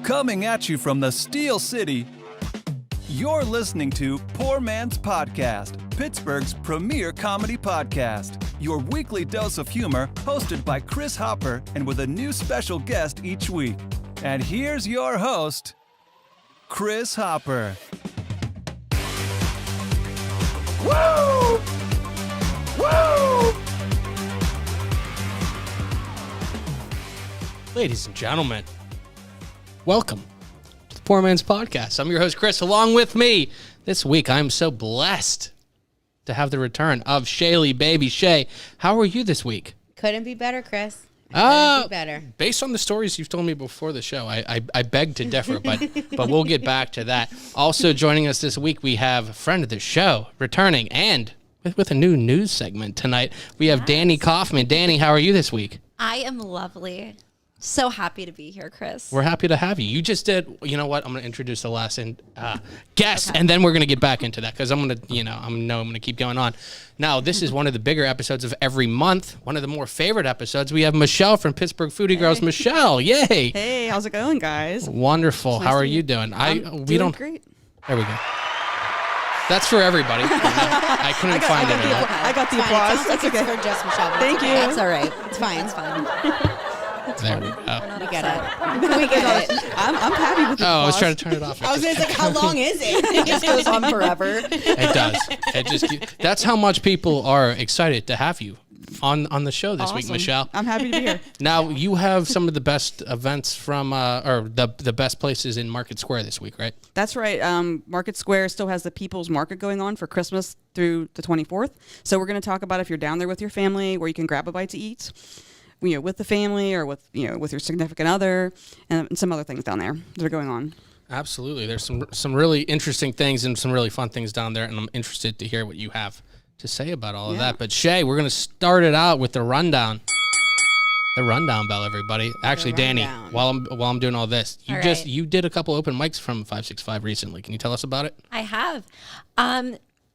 Coming at you from the Steel City, you're listening to Poor Man's Podcast, Pittsburgh's premier comedy podcast. Your weekly dose of humor, hosted by Chris Hopper and with a new special guest each week. And here's your host, Chris Hopper. Woo! Woo! Ladies and gentlemen, welcome to the Poor Man's Podcast. I'm your host, Chris. Along with me this week, I'm so blessed to have the return of Shaylee, baby Chey. How are you this week? Couldn't be better, Chris. Couldn't be better. Based on the stories you've told me before the show, I beg to differ, but we'll get back to that. Also joining us this week, we have a friend of the show returning and with a new news segment tonight. We have Danii Kaufman. Danii, how are you this week? I am lovely. So happy to be here, Chris. We're happy to have you. You just did, you know what? I'm going to introduce the last guest, and then we're going to get back into that because I'm going to keep going on. Now, this is one of the bigger episodes of every month, one of the more favorite episodes. We have Michelle from Pittsburgh Foodie Girls. Michelle, yay. Hey, how's it going, guys? Wonderful. How are you doing? Doing great. There we go. That's for everybody. I couldn't find it. I got the applause. That's okay. For just Michelle. Thank you. That's all right. It's fine. It's fine. There we go. We get it. We get it. I'm happy with the applause. I was trying to turn it off. I was going to say, how long is it? It just goes on forever. It does. That's how much people are excited to have you on the show this week, Michelle. I'm happy to be here. Now, you have some of the best events from, or the best places in Market Square this week, right? That's right. Market Square still has the People's Market going on for Christmas through the 24th. So we're going to talk about if you're down there with your family, where you can grab a bite to eat, with the family or with your significant other, and some other things down there that are going on. Absolutely. There's some really interesting things and some really fun things down there, and I'm interested to hear what you have to say about all of that. But Chey, we're going to start it out with the rundown. The rundown bell, everybody. Actually, Danii, while I'm doing all this, you did a couple open mics from 565 recently. Can you tell us about it? I have.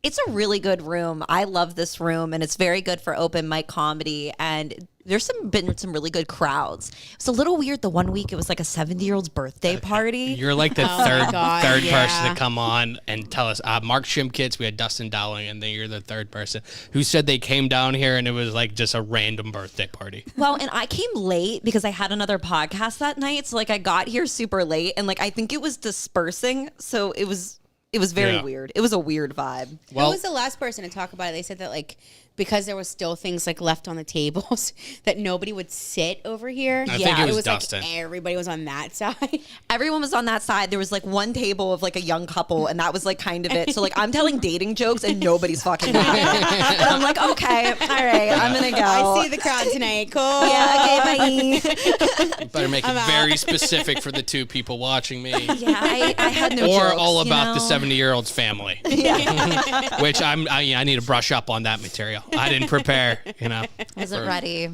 It's a really good room. I love this room, and it's very good for open mic comedy. And there's been some really good crowds. It was a little weird. The one week it was like a 70-year-old's birthday party. You're like the third person to come on and tell us. Mark Shimkits, we had Dustin Dowling, and then you're the third person who said they came down here and it was like just a random birthday party. Well, and I came late because I had another podcast that night. So I got here super late, and I think it was dispersing. So it was very weird. It was a weird vibe. Well, who was the last person to talk about it? They said that because there was still things left on the tables that nobody would sit over here. I think it was Dustin. Everybody was on that side. Everyone was on that side. There was one table of a young couple, and that was kind of it. So I'm telling dating jokes and nobody's fucking laughing. And I'm like, okay, all right, I'm gonna go. I see the crowd tonight. Cool. Yeah, okay, bye. You better make it very specific for the two people watching me. Yeah, I had no or jokes, all about the 70-year-old's family. Yeah. Which I need to brush up on that material. I didn't prepare, Wasn't ready.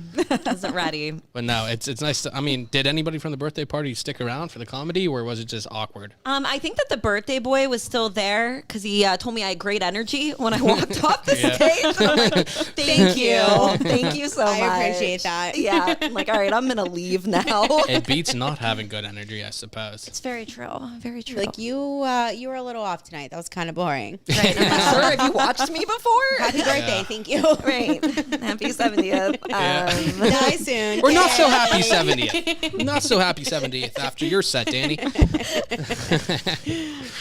But no, it's nice to, did anybody from the birthday party stick around for the comedy, or was it just awkward? I think that the birthday boy was still there because he told me I had great energy when I walked off the stage. I'm like, thank you. Thank you so much. I appreciate that. Yeah. I'm like, all right, I'm going to leave now. It beats not having good energy, I suppose. It's very true. Very true. You were a little off tonight. That was kind of boring. Right. I'm not sure if you watched me before. Happy birthday. Thank you. Right. Happy 70th. Die soon. We're not so happy 70th. Not so happy 70th after your set, Danii.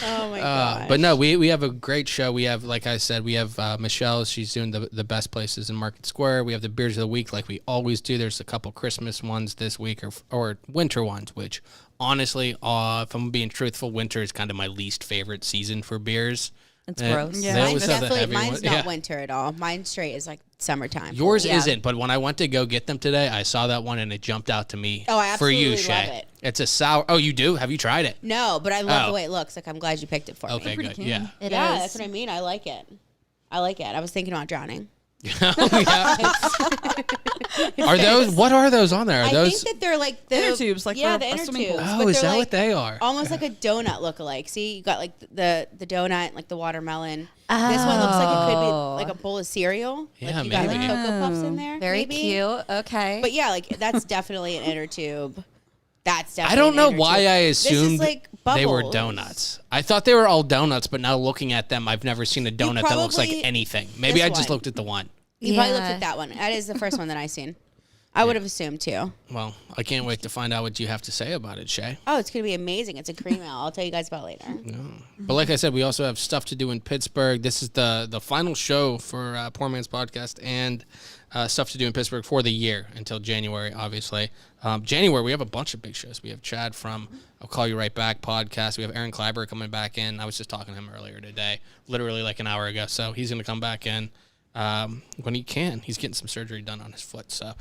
Oh my god. But no, we have a great show. We have, like I said, we have Michelle. She's doing the best places in Market Square. We have the beers of the week like we always do. There's a couple Christmas ones this week or winter ones, which honestly, if I'm being truthful, winter is kind of my least favorite season for beers. It's gross. Yeah. Mine's not winter at all. Mine straight is summertime. Yours isn't, but when I went to go get them today, I saw that one and it jumped out to me. Oh, I absolutely for you, Chey. love it. It's a sour. Oh, you do? Have you tried it? No, but I love the way it looks. I'm glad you picked it for me. Okay, good. Yeah. It is. That's what I mean. I like it. I was thinking about drowning. Are those? What are those on there? Are I those? think that they're like the inner tubes, the inner tubes. Oh, is that what they are? Almost like a donut lookalike. See, you got the donut, like the watermelon. Oh. This one looks like it could be like a bowl of cereal. Yeah, like you got Cocoa Puffs in there. Very maybe. cute. Okay. But yeah, that's definitely an inner tube. That's definitely. I don't know an why energy. I This is assumed like they were bubbles. donuts. I thought they were all donuts, but now looking at them, I've never seen a donut that looks like probably- anything. Maybe this I just one. looked at the one. You probably looked Yeah. at that one. That is the first one that I seen. I would have assumed too. Well, I can't wait to find out what you have to say about it, Chey. Oh, it's gonna be amazing. It's a cream ale. I'll tell you guys about later. But like I said, we also have stuff to do in Pittsburgh. This is the final show for Poor Man's Podcast and stuff to do in Pittsburgh for the year until January, obviously. January, we have a bunch of big shows. We have Chad from I'll Call You Right Back podcast. We have Aaron Kleiber coming back in. I was just talking to him earlier today, literally like an hour ago. So he's going to come back in when he can. He's getting some surgery done on his foot. So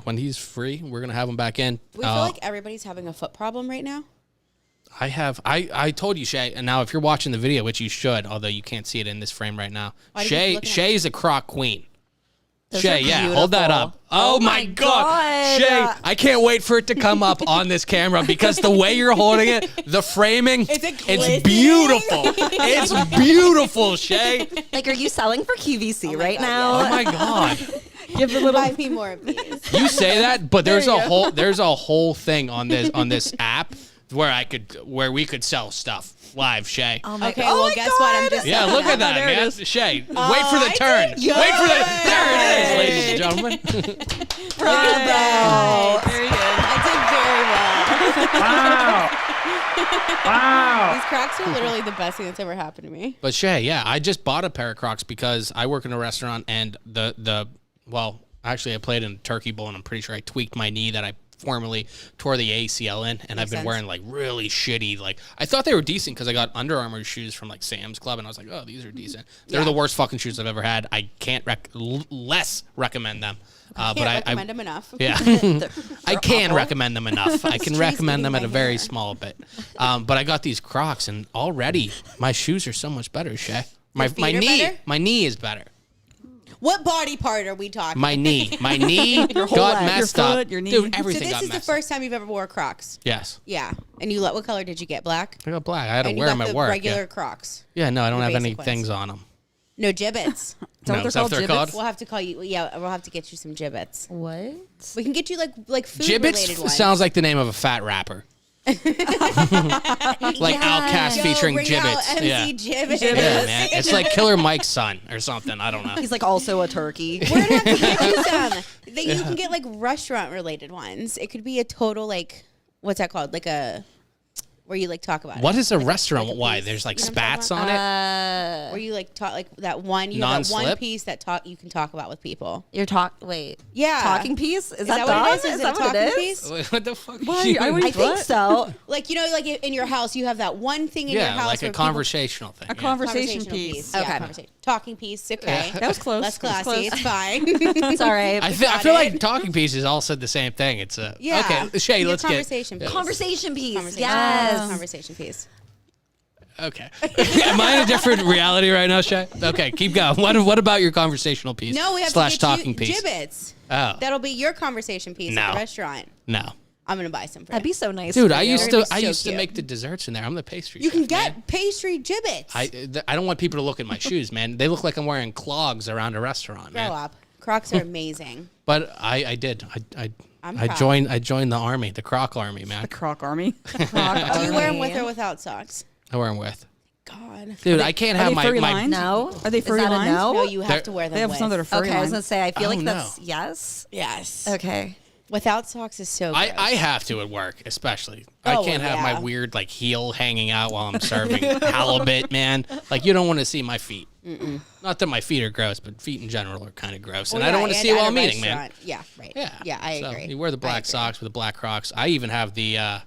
when he's free, we're going to have him back in. We feel like everybody's having a foot problem right now. I told you, Chey, and now if you're watching the video, which you should, although you can't see it in this frame right now, Why do you keep looking at Shay's a Croc queen. Those Chey, are yeah, hold that beautiful. up. Oh my God. Chey, I can't wait for it to come up on this camera because the way you're holding it, the framing, it's beautiful. It's beautiful, Chey. Like, are you selling for QVC right now? Oh my God. Give a little. Buy me more of these. You say that, but there's a whole thing on this app where we could sell stuff live, Chey. Oh my Okay, God. well, guess what? I'm just Yeah, look at that, there it man. is. Chey, wait for the turn. did good. Wait for the. There it is, ladies and gentlemen. Bravo. Very good. I did very well. Wow. These Crocs are literally the best thing that's ever happened to me. But Chey, yeah, I just bought a pair of Crocs because I work in a restaurant and actually I played in a turkey bowl and I'm pretty sure I tweaked my knee that I formerly tore the ACL in, and I've been sense. wearing like really shitty, like I thought they were decent because I got Under Armour shoes from like Sam's Club and I was like, oh, these are decent. They're the worst fucking shoes I've ever had. I can't less recommend them. Can't But recommend them enough. Yeah, I can recommend them enough. I can recommend them at a very small bit. But I got these Crocs, and already my shoes are so much better, Chey. My feet are knee, better? my knee is better. What body part are we talking? My knee got leg, messed your up. foot, your knee. Dude, So everything this got is the messed up. first time you've ever wore Crocs. Yes, Yeah. And you what color did you get? Black? I got black. I had to And you wear got them at the work. regular Yeah. Crocs. Yeah, no, I don't the have any basic ones. things on them. No gibbets. No, what is they're that what they're called, called? We'll have to call you. Yeah, we'll have to get you some gibbets. What? We can get you like food Gibbets related ones. sounds like the name of a fat rapper. Like Outkast Yo, featuring bring Gibbets. out MC Yeah. Gibbets. Yeah, man. It's like Killer Mike's son or something. I don't know. He's like also a turkey. We're gonna have to get you some. That you can get like restaurant related ones. It could be a total like what's that called? Like a where you like talk about What it. is a restaurant? like a Why? piece. There's like You know what I'm spats talking on it. where you like talk like that one you have that one Non-slip? piece that you can talk about with people. Wait. Yeah. Talking piece? Is that what done? it is? Is it a that what talking it is? piece? Wait, what the fuck? Why? You- I always- I think What? so. Like like in your house you have that one thing in your yeah, house like where a people- conversational thing. A yeah. conversation piece. Yeah, Okay. conversation. Talking piece. Okay. That was close. Less That was classy. close. It's fine. It's all right. I got feel it. like talking pieces all said the same thing. It's a Yeah. okay. Shay, Your let's get conversation piece. Conversation piece. Conversation. Yes. Conversation piece. okay. Am I in a different reality right now, Shay? Okay, keep going. What about your conversational piece? No, we have slash to get talking you piece. gibbets. Oh That'll be your conversation piece No. at the restaurant. no, I'm gonna buy some for That'd you. be so nice. dude. for I you. used They're to gonna be so used to cute. make the desserts in there. I'm the pastry. You can chef, get man. pastry gibbets. I don't want people to look at my shoes, man. They look like I'm wearing clogs around a restaurant, Grow man. up. Crocs are amazing. But I did. I'm I proud. joined the army, the Croc army, man. The Croc Army. Do you wear them with or without socks? I wear them with. God. Dude, I can't Are have they my furry my. lines? No. Are they Is furry that a lines? no? No, you have They're- to wear them They have with. some that are furry Okay, I was lines. gonna say. I feel Oh, like no. that's yes. Yes. Okay. Without socks is so I gross. have to at work, especially. I Oh, can't have yeah. my weird like heel hanging out while I'm serving halibut, man. Like you don't want to see my feet. Not that my feet are gross, but feet in general are kind of gross, and Well, I don't yeah, want to and see it at while a I'm eating, man. restaurant. Yeah, right. Yeah, Yeah, I So agree. you wear the I black agree. socks with the black Crocs. I even have the.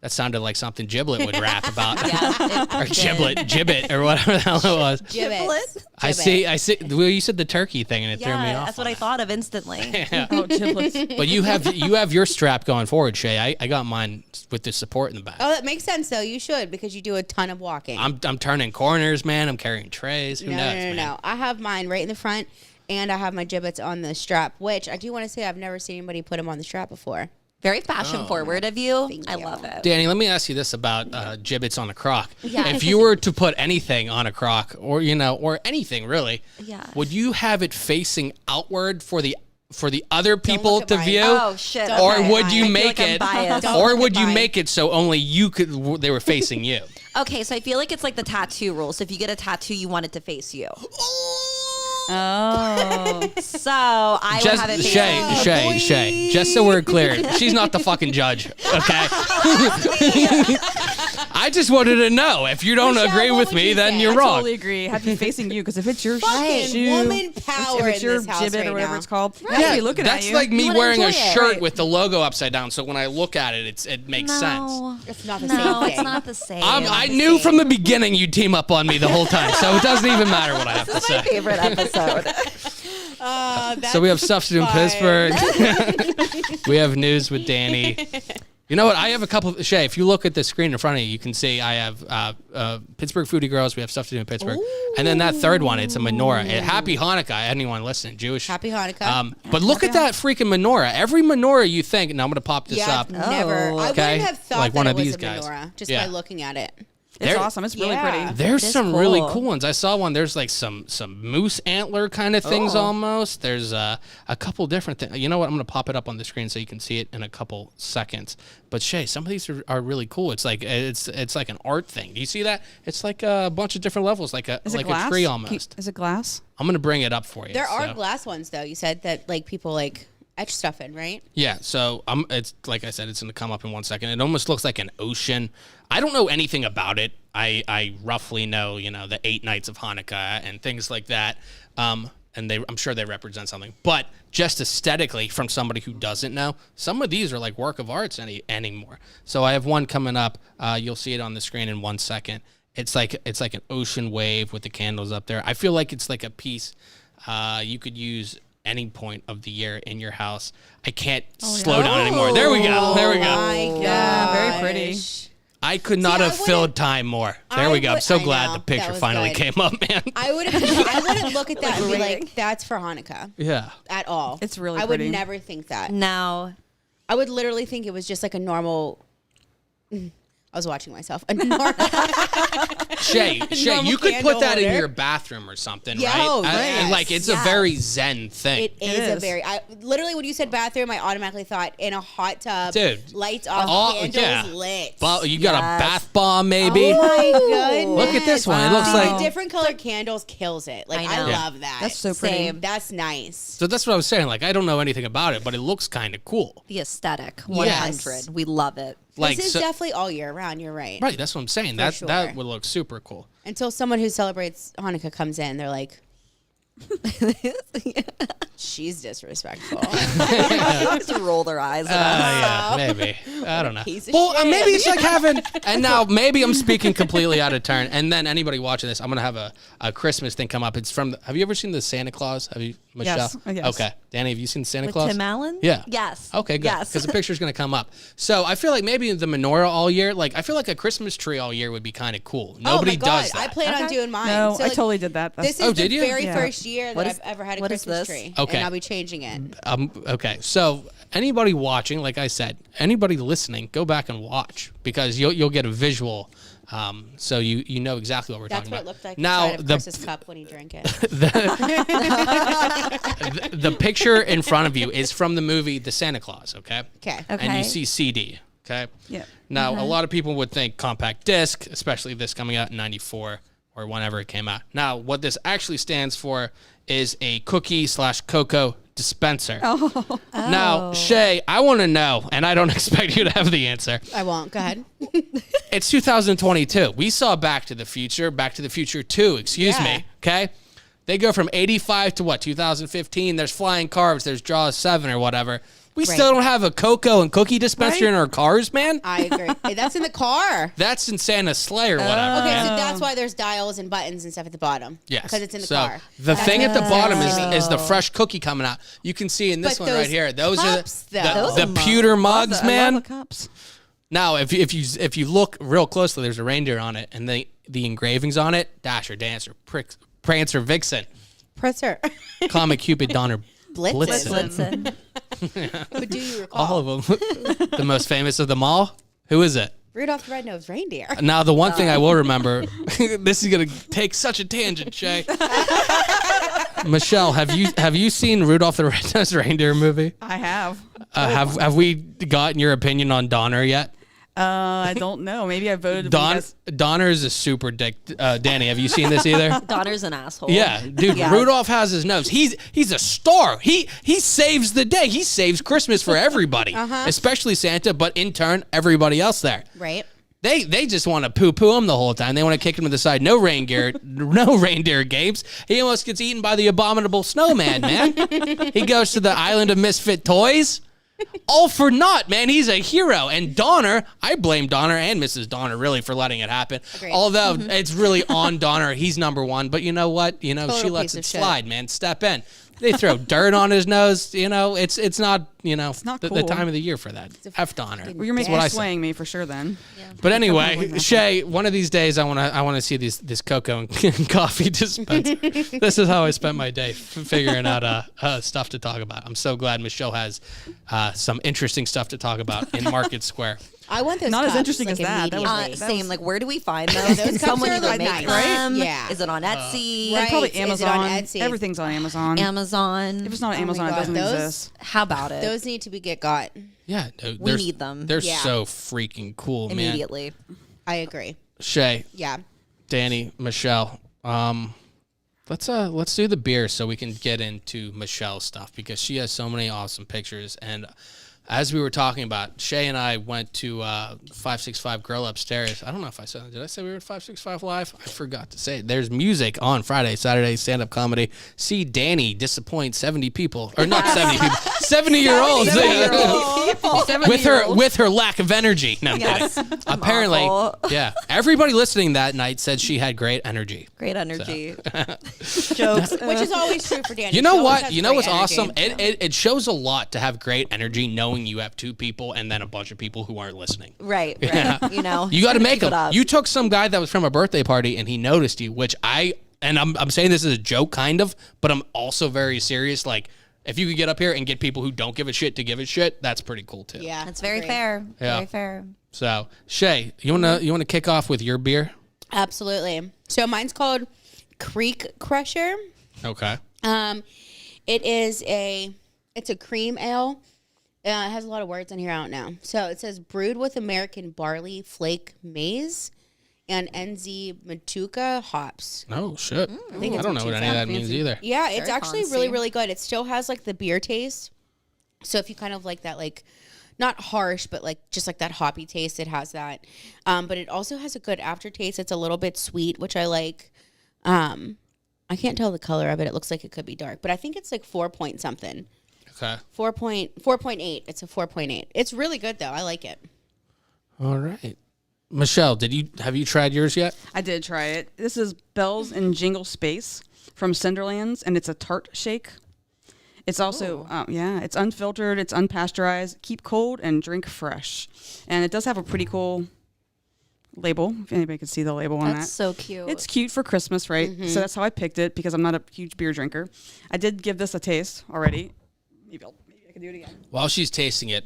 That sounded like something Giblet would rap about, or Gibbet, or whatever the hell it was. Gibbets. I see. Well, you said the turkey thing, and it threw me Yeah, off. that's what on I it. thought of instantly. Oh, giblets. But you have your strap going forward, Shay. I got mine with the support in the back. Oh, that makes sense though. You should because you do a ton of walking. I'm turning corners, man. I'm carrying trays. Who knows, man? No. I have mine right in the front, and I have my gibbets on the strap. Which I do want to say I've never seen anybody put them on the strap before. Very fashion forward of you. Thank I you. love it. Danii, let me ask you this about gibbets on a Croc. Yeah. If you were to put anything on a Croc, or anything really, Yeah. would you have it facing outward for the for the other people look at to mine. view? Oh shit! Don't Or Okay. would you I feel make like I'm it, biased. Don't or look would at you mine. make it so only you could? They were facing you. Okay, so I feel like it's like the tattoo rule. So if you get a tattoo, you want it to face you. Oh. So I would Just have it face Shay. Just so we're clear, she's not the fucking judge. Okay. I just wanted to know. If you don't Michelle, agree what with would me, you then say? you're I wrong. totally agree. Have you facing you because if it's your Fucking shoe, woman power if it's in your this house gibbet right or whatever now. it's called, yeah, be looking That's at you. like me wanna wearing a enjoy it. shirt Right. with the logo upside down. So when I look at it, it makes sense. No, It's not the no, same thing. it's not the same. I knew from the beginning you'd team up on me the whole time, so it doesn't even matter what I have to This is my say. favorite episode. So we have stuff to do in Pittsburgh. We have news with Danii. You know what? I have a couple. Shay, if you look at the screen in front of you, you can see I have Pittsburgh Foodie Girls. We have stuff to do in Pittsburgh. And then that third one, it's a menorah. Happy Hanukkah, anyone listening, Jewish. Happy Hanukkah. But look at that freaking menorah. Every menorah you think, and I'm going to pop this Yeah, up. I've never. I Okay. wouldn't have thought Like that one it of was these a guys. menorah just Yeah. by looking at it. It's There- awesome. It's really Yeah. pretty. There's It is some really cool. cool ones. I saw one. There's like some moose antler kind of things almost. There's a couple different things. You know what? I'm going to pop it up on the screen so you can see it in a couple seconds. But Shay, some of these are really cool. It's like like an art thing. Do you see that? It's like a bunch of different levels, like a Is it like glass? a tree almost. Is it glass? I'm going to bring it up for you. There are so. glass ones though. You said that like people like etch stuff in, right? Yeah, so it's like I said, it's going to come up in 1 second. It almost looks like an ocean. I don't know anything about it. I roughly know, the 8 nights of Hanukkah and things like that. And I'm sure they represent something. But just aesthetically, from somebody who doesn't know, some of these are like work of arts anymore. So I have one coming up. You'll see it on the screen in 1 second. It's like an ocean wave with the candles up there. I feel like it's like a piece you could use any point of the year in your house. I can't slow down anymore. There we go. There we go. My God. Yeah, very pretty. I could not See, have I filled wouldn't- time more. There I we go. I'm would- so I glad know. the That picture was finally good. came up, man. I wouldn't look at that and be like, that's for Hanukkah Yeah. at all. It's really I would pretty. never think that. No. I would literally think it was just like a normal. I was watching myself. A normal. Shay, normal you could candle put that in holder. your bathroom or something, Yeah, right? oh, And, like it's a yes. very zen thing. It is a is. very. Literally, when you said bathroom, I automatically thought in a hot tub, Dude. lights off, Oh, candles yeah. lit. Well, you got a Yes. bath bomb, maybe. Oh my goodness! Look at this one. It looks See, like. the different color candles kills it. Like I I, know. Yeah. love that. That's so pretty. Same. That's nice. So that's what I was saying. Like I don't know anything about it, but it looks kind of cool. The aesthetic, 100. We love it. Like This is so- definitely all year round. You're right. right. That's what I'm saying. That sure. would look super cool. Until someone who celebrates Hanukkah comes in, they're like, she's disrespectful. Just roll their eyes. At us. Yeah, maybe. I don't know. Piece of Well, shit. maybe it's like having, and now maybe I'm speaking completely out of turn. And then anybody watching this, I'm going to have a Christmas thing come up. It's from, have you ever seen the Santa Claus? Have you, Michelle? Yes. Yes. Okay. Danii, have you seen Santa With Claus? Tim Allen? Yeah. Yes. Okay, good. Yes. Because the picture's going to come up. So I feel like maybe the menorah all year, like I feel like a Christmas tree all year would be kind of cool. Nobody oh my God, does that. I plan on Okay. doing mine. No, So, I like, totally did that. That's, This is Oh, the did you? very Yeah. first year that What is- I've ever had a what is Christmas this? tree. Okay. And I'll be changing it. Okay, so anybody watching, like I said, anybody listening, go back and watch because you'll get a visual, so you know exactly what we're That's talking what it about. looked like Now inside of Chris's cup when he drank it. the picture in front of you is from the movie The Santa Claus. Okay. Okay. Okay. And you see CD. Okay. Yeah. Now a lot of people would think compact disc, especially this coming out in '94 or whenever it came out. Now what this actually stands for is a cookie/cocoa dispenser. Oh. Now, Shay, I want to know, and I don't expect you to have the answer. I won't. Go ahead. It's 2022. We saw Back to the Future 2, excuse Yeah. me, okay? They go from 85 to what, 2015? There's flying cars, there's Jaws 7 or whatever. We Right. still don't have a cocoa and cookie dispenser Right. in our cars, man? I agree. Hey, that's in the car. That's in Santa's sleigh or whatever, Okay, man. so that's why there's dials and buttons and stuff at the bottom. Yes. Because it's in the so car. The That thing at the makes bottom sense to me. is the fresh cookie coming out. You can see in this But one right those here. Those cups, are though. the pewter mugs, I man. love the cups. Now, if you look real closely, there's a reindeer on it, and the engravings on it: Dasher, Dancer, Prancer, Vixen, Presser. Comet, Cupid, Donner, Blitzen. Listen. But do you recall? all of them. The most famous of them all. Who is it? Rudolph the Red-Nosed Reindeer. Now, the one thing I will remember. This is gonna take such a tangent, Shay. Michelle, have you seen Rudolph the Red-Nosed Reindeer movie? I have. Have we gotten your opinion on Donner yet? I don't know. Maybe I voted. Donner is a super dick. Danii, have you seen this either? Donner's an asshole. Yeah, dude. Yeah. Rudolph has his nose. He's a star. He saves the day. He saves Christmas for everybody, especially Santa, but in turn, everybody else there. Right. They just want to poo-poo him the whole time. They want to kick him to the side. No reindeer games. He almost gets eaten by the abominable snowman, man. He goes to the island of misfit toys. All for naught, man. He's a hero. And Donner, I blame Donner and Mrs. Donner really for letting it happen. Agreed. Although it's really on Donner. He's number one. But you know what? Total She lets piece it of shit. slide, man. Step in. They throw dirt on his nose. It's not, not the cool. time of the year for that. F Donner. Well, you're making what I me say. swaying me for sure then. But anyway, Chey, one of these days I want to see this cocoa and coffee dispenser. This is how I spent my day figuring out stuff to talk about. I'm so glad Michelle has some interesting stuff to talk about in Market Square. I want those Not as cups, interesting like, as that. That was- immediately. Same. Like, where do we find those? Those Can cups someone are, either like, make nice. them? Yeah. Is it on Etsy? Right. Probably Is it on Amazon. Etsy? Everything's on Amazon. Amazon. If it's not on Oh my Amazon, it God, doesn't those- exist. How about it? Those need to be got. Yeah, dude, We need them. They're Yeah. so freaking cool, man. Immediately. I agree. Chey, Yeah. Danii, Michelle, let's do the beer so we can get into Michelle's stuff because she has so many awesome pictures. And as we were talking about, Chey and I went to 565 Grill upstairs. I don't know if I said that. Did I say we were at 565 Live? I forgot to say it. There's music on Friday, Saturday, stand-up comedy. See Danii disappoint 70 people. Or not 70 people. 70-year-olds. with her lack of energy. No, I'm Yes. kidding. I'm Apparently, awful. yeah. Everybody listening that night said she had great energy. Great energy. Jokes. Which is always true for Danny. You know She always what? has You know great what's energy. awesome? It shows a lot to have great energy knowing you have two people and then a bunch of people who aren't listening. Right. Yeah. You know. You got to make keep it them. up. You took some guy that was from a birthday party and he noticed you, which I'm saying this as a joke kind of, but I'm also very serious. Like, if you could get up here and get people who don't give a shit to give a shit, that's pretty cool too. Yeah. That's very agreed. fair. Yeah. Very fair. So, Chey, you wanna kick off with your beer? Absolutely. So mine's called Creek Crusher. Okay. It's a cream ale. It has a lot of words on here. I don't know. So it says brewed with American barley, flake maize, and NZ Matuka hops. Oh shit. think I it's don't know what any of that means either. Yeah, it's Very actually fancy. really, really good. It still has like the beer taste. So if you kind of like that, like not harsh, but like just like that hoppy taste, it has that. But it also has a good aftertaste. It's a little bit sweet, which I like. I can't tell the color of it. It looks like it could be dark, but I think it's like 4 point something. Okay. 4.8. It's a 4.8. It's really good though. I like it. All right. Michelle, have you tried yours yet? I did try it. This is Bells and Jingle Space from Cinderlands, and it's a tart shake. It's also, it's unfiltered, it's unpasteurized, keep cold, and drink fresh. And it does have a pretty cool label, if anybody can see the label on that. That's so cute. It's cute for Christmas, right? So that's how I picked it, because I'm not a huge beer drinker. I did give this a taste already. Maybe I can do it again. While she's tasting it,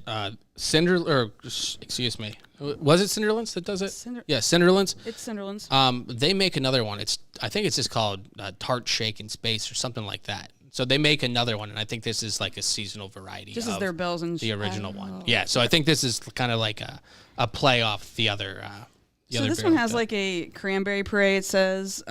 excuse me, was it Cinderlands that does it? Yeah, Cinderlands. It's Cinderlands. They make another one. I think it's just called Tart Shake in Space or something like that. So they make another one, and I think this is like a seasonal variety. This of is their Bells and the original one. Yeah, so I think this is kind of like a play off the other. So this one has like a cranberry puree, it says,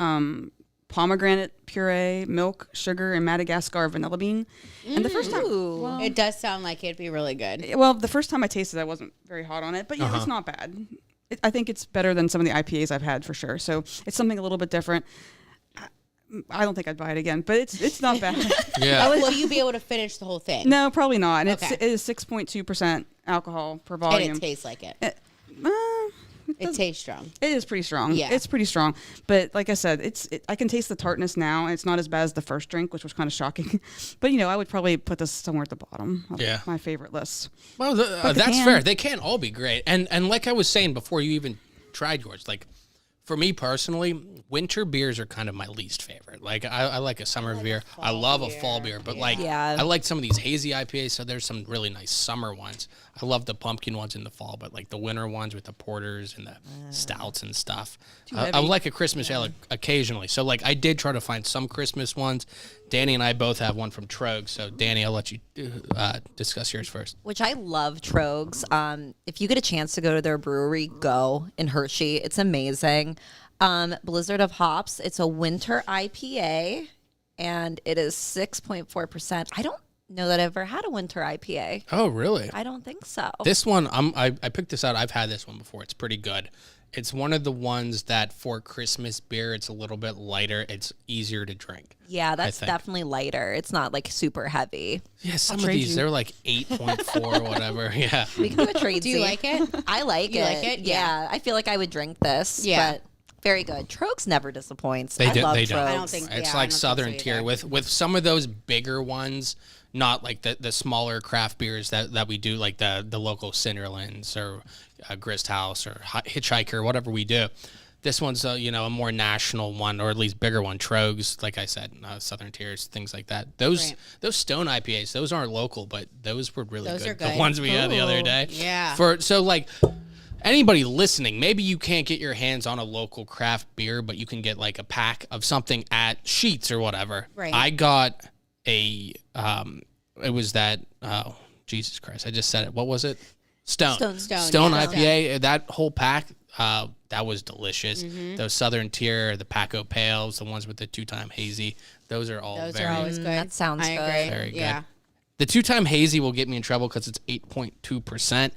pomegranate puree, milk, sugar, and Madagascar vanilla bean. And the first time, well, It does sound like it'd be really good. the first time I tasted it, I wasn't very hot on it, but yeah, it's not bad. I think it's better than some of the IPAs I've had for sure. So it's something a little bit different. I don't think I'd buy it again, but it's not bad. Yeah. Will you be able to finish the whole thing? No, probably not. And Okay. it is 6.2% alcohol per And volume. it tastes like it. It It tastes strong. It is pretty strong. Yeah. It's pretty strong. But like I said, I can taste the tartness now, and it's not as bad as the first drink, which was kind of shocking. But, I would probably put this somewhere at the bottom of Yeah. my favorite list. Well, they that's can. fair. They can't all be great. And like I was saying before you even tried yours, like For me personally, winter beers are kind of my least favorite. Like I like a summer beer. I love a fall beer, but I like some of these hazy IPAs. So there's some really nice summer ones. I love the pumpkin ones in the fall, but like the winter ones with the porters and the stouts and stuff. I like a Christmas ale occasionally. So like I did try to find some Christmas ones. Danii and I both have one from Trogs. So Danii, I'll let you discuss yours first. Which I love Trogs. If you get a chance to go to their brewery, go in Hershey. It's amazing. Blizzard of Hops. It's a winter IPA, and it is 6.4%. I don't know that I've ever had a winter IPA. Oh, really? I don't think so. This one, I picked this out. I've had this one before. It's pretty good. It's one of the ones that for Christmas beer, it's a little bit lighter. It's easier to drink. Yeah, that's definitely lighter. It's not like super heavy. Yeah, some of these, they're like 8.4 or whatever. Yeah. We can do a trade. Do you like it? I like it. You like it? Yeah. I feel like I would drink this. Yeah. But very good. Trogs never disappoints. They I love don't. Trogs. I don't think It's I like don't think Southern so tier either. with some of those bigger ones, not like the smaller craft beers that we do, like the local Cinderlands or Grist House or Hitchhiker, whatever we do. This one's a more national one, or at least bigger one. Trogs, like I said, Southern tiers, things like that. Those Stone IPAs, those aren't local, but those were really Those good. are good. The ones we had the other Ooh, day. yeah. Anybody listening, maybe you can't get your hands on a local craft beer, but you can get like a pack of something at Sheetz or whatever. Right. I got it was that, oh, Jesus Christ, I just said it. What was it? Stone yeah. IPA. That whole pack, that was delicious. Mm-hmm. Those Southern tier, the Paco Pales, the ones with the 2-time hazy, those are all Those very, are always good. That sounds I good. agree. very good. Yeah. The 2-time hazy will get me in trouble because it's 8.2%.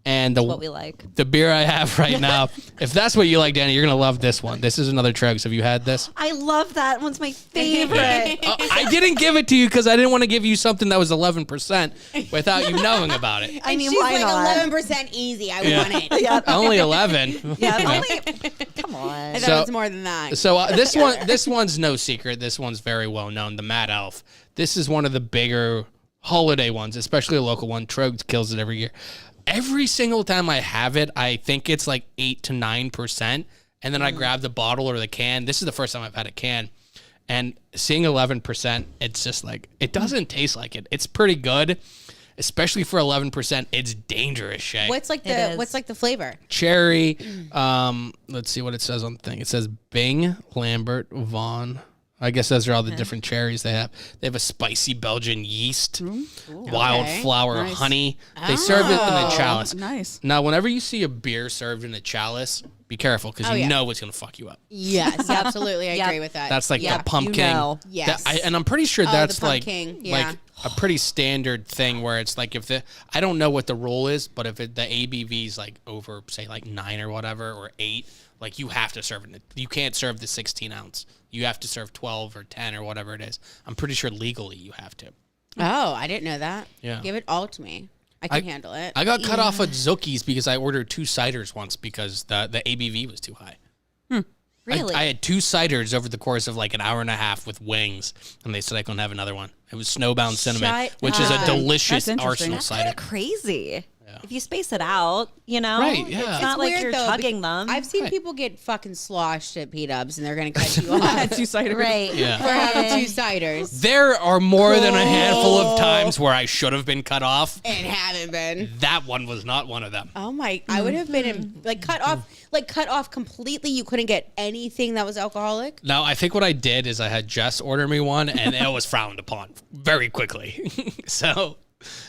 And What we like. the beer I have right now, if that's what you like, Danii, you're going to love this one. This is another Trogs. Have you had this? I love that. One's my favorite. I didn't give it to you because I didn't want to give you something that was 11% without you knowing about it. I mean, She's why like not? 11% easy. I want it. Yep. Only 11. Yeah, come on. I thought So- it was more than that. So this one's no secret. This one's very well known. The Mad Elf. This is one of the bigger holiday ones, especially a local one. Trogs kills it every year. Every single time I have it, I think it's like 8 to 9%, and then I grab the bottle or the can. This is the first time I've had a can, and seeing 11%, it's just like it doesn't taste like it. It's pretty good, especially for 11%. It's dangerous, Chey. What's like the flavor? Cherry. Let's see what it says on the thing. It says Bing, Lambert, Vaughn. I guess those are all the different cherries they have. They have a spicy Belgian yeast, wildflower honey. They serve it in a chalice. Nice. Now, whenever you see a beer served in a chalice, be careful because you know it's going to fuck you up. Yes, absolutely. I agree with that. That's like Yep, the pumpkin. you know. Yes. And I'm pretty sure that's the like pumpkin, yeah. a pretty standard thing where it's like I don't know what the rule is, but if the ABV is like over, say, like 9 or whatever, or 8, like you have to serve it. You can't serve the 16 ounce. You have to serve 12 or 10 or whatever it is. I'm pretty sure legally you have to. Oh, I didn't know that. Yeah. Give it all to me. I can handle it. I got cut off at Zookies because I ordered 2 ciders once because the ABV was too high. Really? I had 2 ciders over the course of like an hour and a half with wings, and they said I couldn't have another one. It was Snowbound Cinnamon, which is a delicious That's interesting. Arsenal That's cider. kind of crazy. If you space it out, Right, yeah. It's not like weird, you're though, chugging them. I've seen people get fucking sloshed at P-Dubs, and they're going to cut you off Two cider. right. Yeah. for having 2 ciders There are more than a handful of times where I should have been cut off. and haven't been. That one was not one of them. Oh my! I would have been cut off completely. You couldn't get anything that was alcoholic. No, I think what I did is I had Jess order me one, and it was frowned upon very quickly. So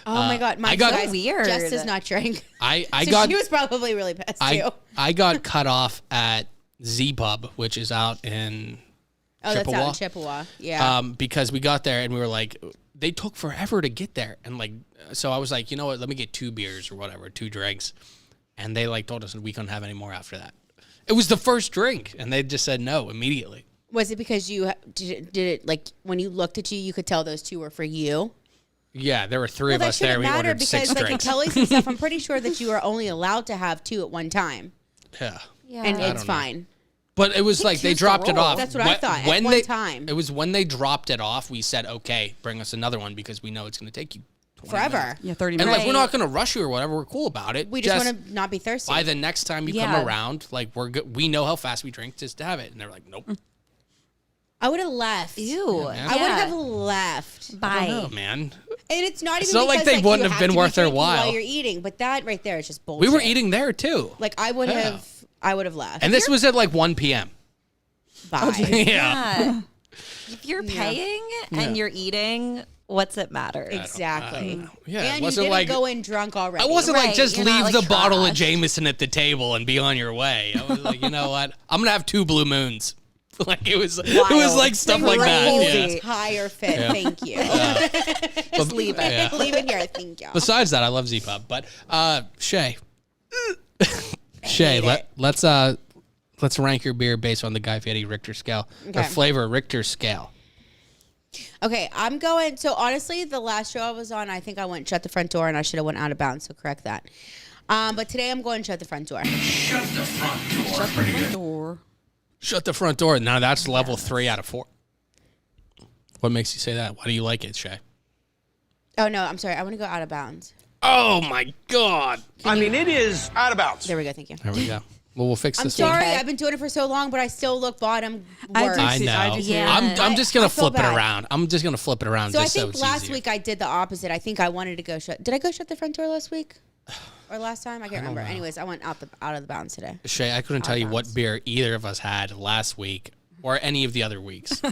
Oh my god! I got- guys, Weird. Jess does not drink. I So got she was probably really pissed too. I got cut off at Z Pub, which is out in Oh, that's out Chippewa. in Chippewa. Yeah. Because we got there and we were like, they took forever to get there, and like, so I was like, you know what? Let me get 2 beers or whatever, 2 drinks, and they like told us we couldn't have any more after that. It was the first drink, and they just said no immediately. Was it because you did it like when you looked at you could tell those 2 were for you? Yeah, there were 3 of That us there. shouldn't We matter ordered 6 because like in drinks. Kelly's and stuff, I'm pretty sure that you are only allowed to have 2 at one time, Yeah. Yeah. and I it's don't know. fine. But it was like they two's the dropped it rule. off. That's what I thought, at one time. It was when they dropped it off, we said, okay, bring us another one because we know it's going to take you forever. Yeah, 30 And minutes. like, we're not gonna rush you or whatever. We're cool about it. We just want to not be thirsty. By the next time you Yeah. come around, like we know how fast we drink, just to have it. And they're like, nope. I would have left. Ew. Yeah. I would have left. Bye. Oh man, And it's not even It's not like because, they wouldn't you have been to be worth their drinking while. while you're eating, but that right there is just bullshit. we were eating there too. Like I would have left. And this was at like 1 p.m. Bye. Yeah. Yeah. If you're paying and you're eating, what's it matter? Exactly. Yeah, it and you wasn't didn't like- go in drunk already. I wasn't like Right, just you're leave not, the like, bottle of trashed. Jameson at the table and be on your way. I was like, you know what? I'm gonna have 2 Blue Moons. Like it was like stuff like that. Crazy. Yeah. Entire fit. Yeah. Thank you. Just leave it. Yeah. Leave it here. Thank you. Besides that, I love Z-Pub. But Chey, hate let's rank your beer based on the Guy Fieri Richter scale or Okay. flavor Richter scale. Okay, I'm going. So honestly, the last show I was on, I think I went shut the front door, and I should have went out of bounds. So correct that. But today I'm going shut the front door. Door. Shut the front door. Now that's level 3 out of 4. What makes you say that? Why do you like it, Chey? Oh no, I'm sorry. I want to go out of bounds. Oh my God! It is out of bounds. There we go. Thank you. There we go. Well, we'll fix I'm this. sorry. one. I've been doing it for so long, but I still look bottom I worse. do I see- know. I do too. Yeah. I'm just gonna I feel flip it bad. around. I'm just gonna flip it around. So I just think it's last easier. week I did the opposite. I think I wanted to go shut. Did I go shut the front door last week? Or last time? I can't remember. Anyways, I went out of the bounds today. Chey, I couldn't tell you what bounds. beer either of us had last week or any of the other weeks. No,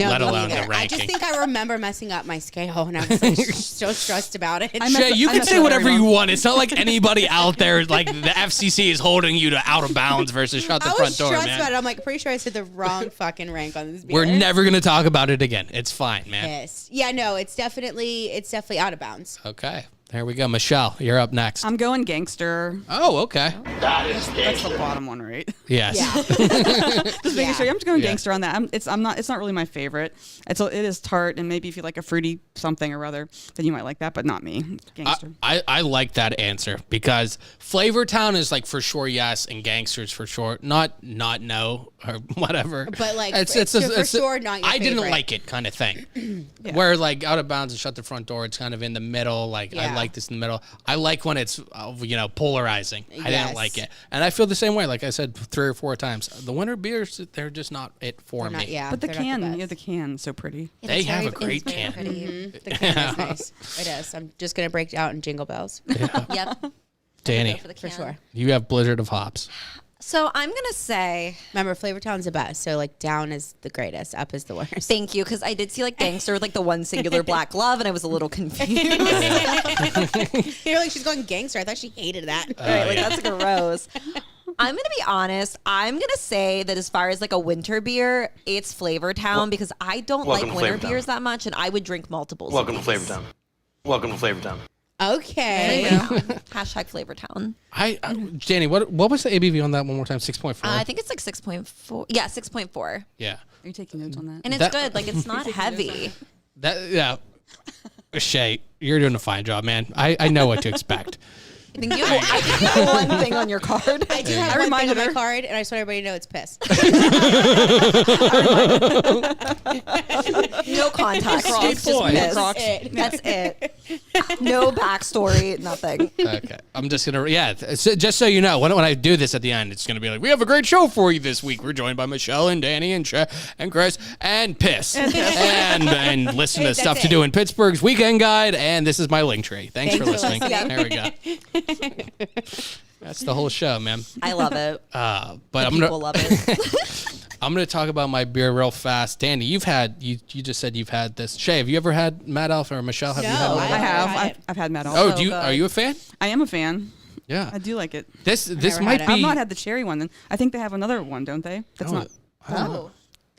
Let me alone neither. the I just ranking. think I remember messing up my scale, and I was like so stressed about it. Chey, you I can mess say up whatever every you month. want. It's not like anybody out there, like the FCC is holding you to out of bounds versus shut the I front was door, stressed man. about it. I'm like, pretty sure I said the wrong fucking rank on this beer. We're never gonna talk about it again. It's fine, man. Yes. Yeah, no, it's definitely out of bounds. Okay, there we go. Michelle, you're up next. I'm going gangster. Oh, okay. That's the bottom one, right? Yes. Yeah. Just making sure. I'm just going Yeah. gangster on that. It's not really my favorite. It is tart, and maybe if you like a fruity something or other, then you might like that, but not me. Gangster. I like that answer because Flavor Town is like for sure yes, and Gangsters for sure not no or whatever. But, like, it's for sure not your I didn't favorite. like it kind of thing. Where like Out of Bounds and Shut the Front Door, it's kind of in the middle. Like I Yeah. like this in the middle. I like when it's polarizing. I didn't Yes. like it, and I feel the same way. Like I said 3 or 4 times, the winter beers they're just not it for They're me. not, yeah, but the they're not can, best. the can, so pretty. They It's have very- a great it's very can. pretty. The can is nice. It is. I'm just gonna break out in Jingle Bells Yep. Danny, For the for can. sure. you have Blizzard of Hops. So I'm gonna say Remember, Flavor Town's the best. So like down is the greatest, up is the worst. thank you because I did see like gangster with like the one singular black glove and I was a little confused. You're like, she's going gangster. I thought she hated that. Right, like that's gross. I'm gonna be honest. I'm gonna say that as far as like a winter beer, it's Flavor Town because I don't Welcome like to winter Flavor beers Town. that much, and I would drink multiples. Welcome of to these. Flavor Town. Welcome to Flavor Town. Okay. Hashtag Flavor Town. Danny, what was the ABV on that one more time? 6.4. I think it's like 6.4. Yeah, 6.4, Yeah. Are you taking notes on that? and it's That- good. Like it's not heavy. Yeah. Chey, you're doing a fine job, man. I know what to expect. I think you have one thing on your card. I do have one thing on my card, and I just want everybody to know it's piss. No contact. Crocs. Just Boy. piss. Crocs. That's it. No backstory. Nothing. Okay. I'm just going to, just so you know, when I do this at the end, it's going to be like, we have a great show for you this week. We're joined by Michelle and Danny and Chey and Chris and Piss. and listen to That's stuff to it. do in Pittsburgh's Weekend Guide. And this is my link tree. Thanks for Thanks for listening. listening. There we go. That's the whole show, man. I love it. But People love it. I'm gonna talk about my beer real fast. Danny, you just said you've had this. Chey, have you ever had Mad Elf or Michelle? Have you had No, Mad I Elf? have. tried it. I've had Mad Oh, Elf. do you? good. Are you a fan? I am a fan. Yeah. I do like it. This never might had it. be. I've not had the cherry one. Then I think they have another one, don't they? That's Oh, not. Oh.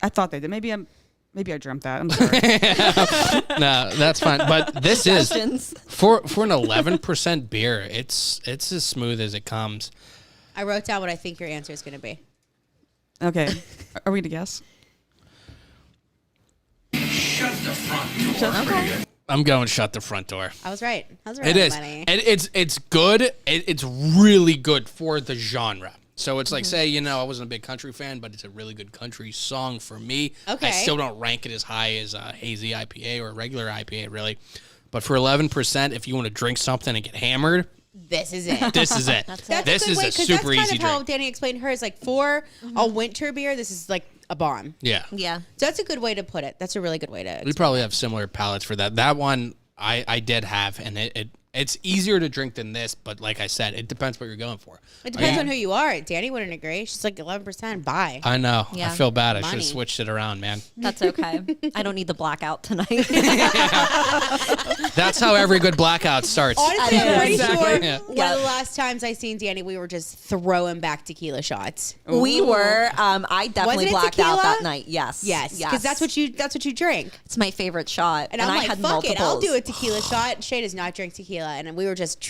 I thought they did. Maybe I dreamt that. I'm sorry. No, that's fine. But this is Questions. for an 11% beer. It's as smooth as it comes. I wrote down what I think your answer is going to be. Okay. Are we to guess? I'm going shut the front door. I was right. I was right. It is. Buddy. And it's good. It's really good for the genre. So it's like, say, I wasn't a big country fan, but it's a really good country song for me. Okay. I still don't rank it as high as a hazy IPA or a regular IPA, really. But for 11%, if you want to drink something and get hammered, this is it. this is it. This is a super easy That's kind of how drink. Danii explained hers. Like for a winter beer, this is like a bomb. Yeah. Yeah. So that's a good way to put it. That's a really good way to. We probably have similar palates for that. That one I did have, and it's easier to drink than this, but like I said, it depends what you're going for. It depends on who you are. Danii wouldn't agree. She's like 11%. Bye. I know. Yeah. I feel bad. I should Money. have switched it around, man. That's okay. I don't need the blackout tonight. That's how every good blackout starts. Honestly, I'm pretty Exactly. sure Yeah. one of the last times I seen Danii, we were just throwing back tequila shots. We were. I definitely Wasn't it blacked out tequila? that night. Yes. Yes, because that's what you drink. It's my favorite shot. And I I'm like, had fuck it, I'll multiples. do a tequila shot. Shay does not drink tequila, and we were just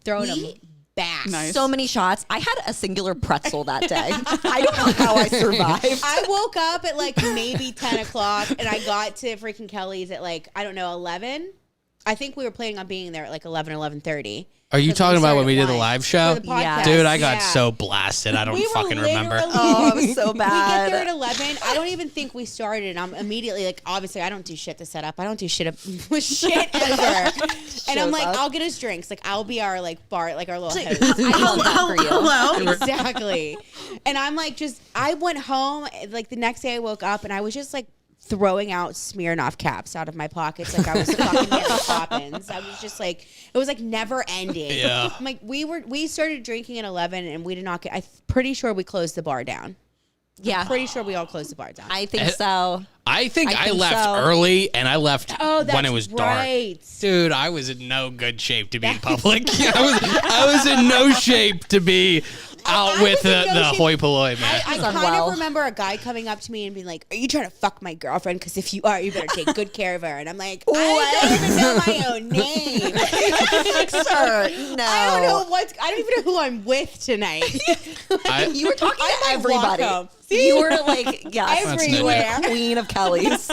throwing them back. Nice. So many shots. I had a singular pretzel that day. I don't know how I survived. I woke up at like maybe 10 o'clock, and I got to freaking Kelly's at like, I don't know, 11. I think we were planning on being there at like 11 or 11:30. Are you talking about when we did the live show? For the podcast. Dude, I got Yeah. so blasted. I don't We were fucking remember. literally- Oh, it was so We get there bad. at 11. I don't even think we started. I'm immediately like, obviously, I don't do shit to set up. I don't do shit with shit ever. And I'm like, up. I'll get us drinks. Like, I'll be our like bar, like our little host. I love that for you. Exactly. And I'm like, I went home. Like the next day, I woke up and I was just like throwing out Smirnoff caps out of my pockets, like I was fucking Mary Poppins. I was just like, it was like never ending. Yeah. I'm like, we started drinking at 11, and we did not get. I'm pretty sure we closed the bar down. Yeah. Pretty sure we all closed the bar down. I think so. I think I think left so. early, and I left Oh, that's when it was right. dark. Dude, I was in no good shape to be in public. I was in no shape to be out I with was in no the shape. hoi polloi, man. I He's kind unwell. of remember a guy coming up to me and being like, "Are you trying to fuck my girlfriend? Because if you are, you better take good care of her." And I'm like, I don't even know my own name. Sir, no. I don't even know who I'm with tonight. You were talking to I might walk everybody. home. See? You were like, yes, Everywhere. you were queen of Kelly's.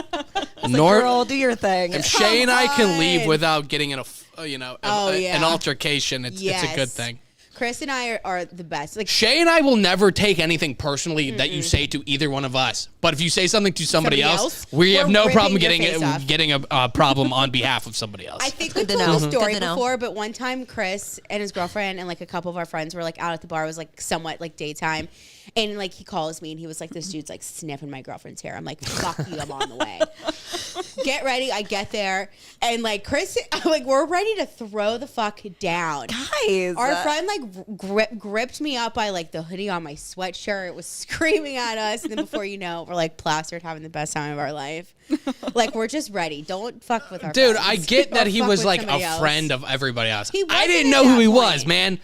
Nor- Girl, do your thing. if Shay and I can leave on. without getting in an altercation, it's a good thing. Chris and I are the best. Like, Shay and I will never take anything personally that you say to either one of us. But if you say something to somebody else, we have we're no problem ripping your face off. getting a problem on behalf of somebody else. I think we Good to told know. the story Good to know. before, but one time Chris and his girlfriend and like a couple of our friends were like out at the bar. It was like somewhat like daytime. And like he calls me and he was like, this dude's like sniffing my girlfriend's hair. I'm like, fuck you, I'm on the way. Get ready. I get there. And like Chris, like we're ready to throw the fuck down. Guys. Our friend like gripped me up by like the hoodie on my sweatshirt, was screaming at us, and then before you know, we're like plastered, having the best time of our life. Like we're just ready. Don't fuck with our Dude, friends. I get Or that he fuck was with like somebody a else. friend of everybody else. He I wasn't didn't at know who that he point. was, man.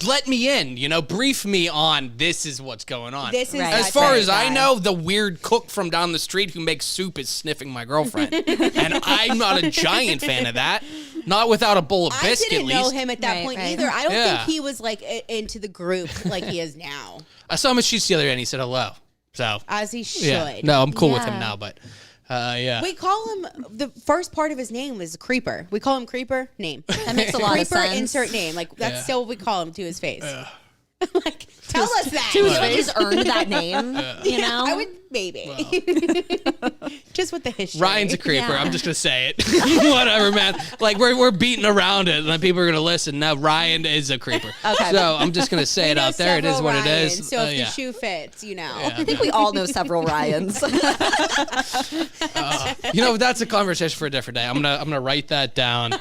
Let me in, brief me on this is what's going on. This is Right. As that far kind as of I guy. know, the weird cook from down the street who makes soup is sniffing my girlfriend. And I'm not a giant fan of that. Not without a bowl of I biscuit, didn't at know least. him at that Right, point right. either. I don't Yeah. think he was like into the group like he is now, I saw him at Sheets the other day and he said hello. So, as he should. yeah. No, I'm cool with Yeah. him now, but yeah. We call him, the first part of his name is Creeper. We call him Creeper, name. That makes a lot of Creeper, sense. insert name. Like, that's Yeah. still what we call him to his face. Like, tell us that. I feel like he's earned that name, you know? I would, maybe. Just with the history. Ryan's a creeper. Yeah. I'm just gonna say it. Whatever, man. Like we're beating around it, and then people are gonna listen. Now Ryan is a creeper. Okay. So I'm just gonna say We it know out there. It is several what it Ryans, is. So if Yeah. the shoe fits, you know. I think we all know several Ryans. That's a conversation for a different day. I'm gonna write that down,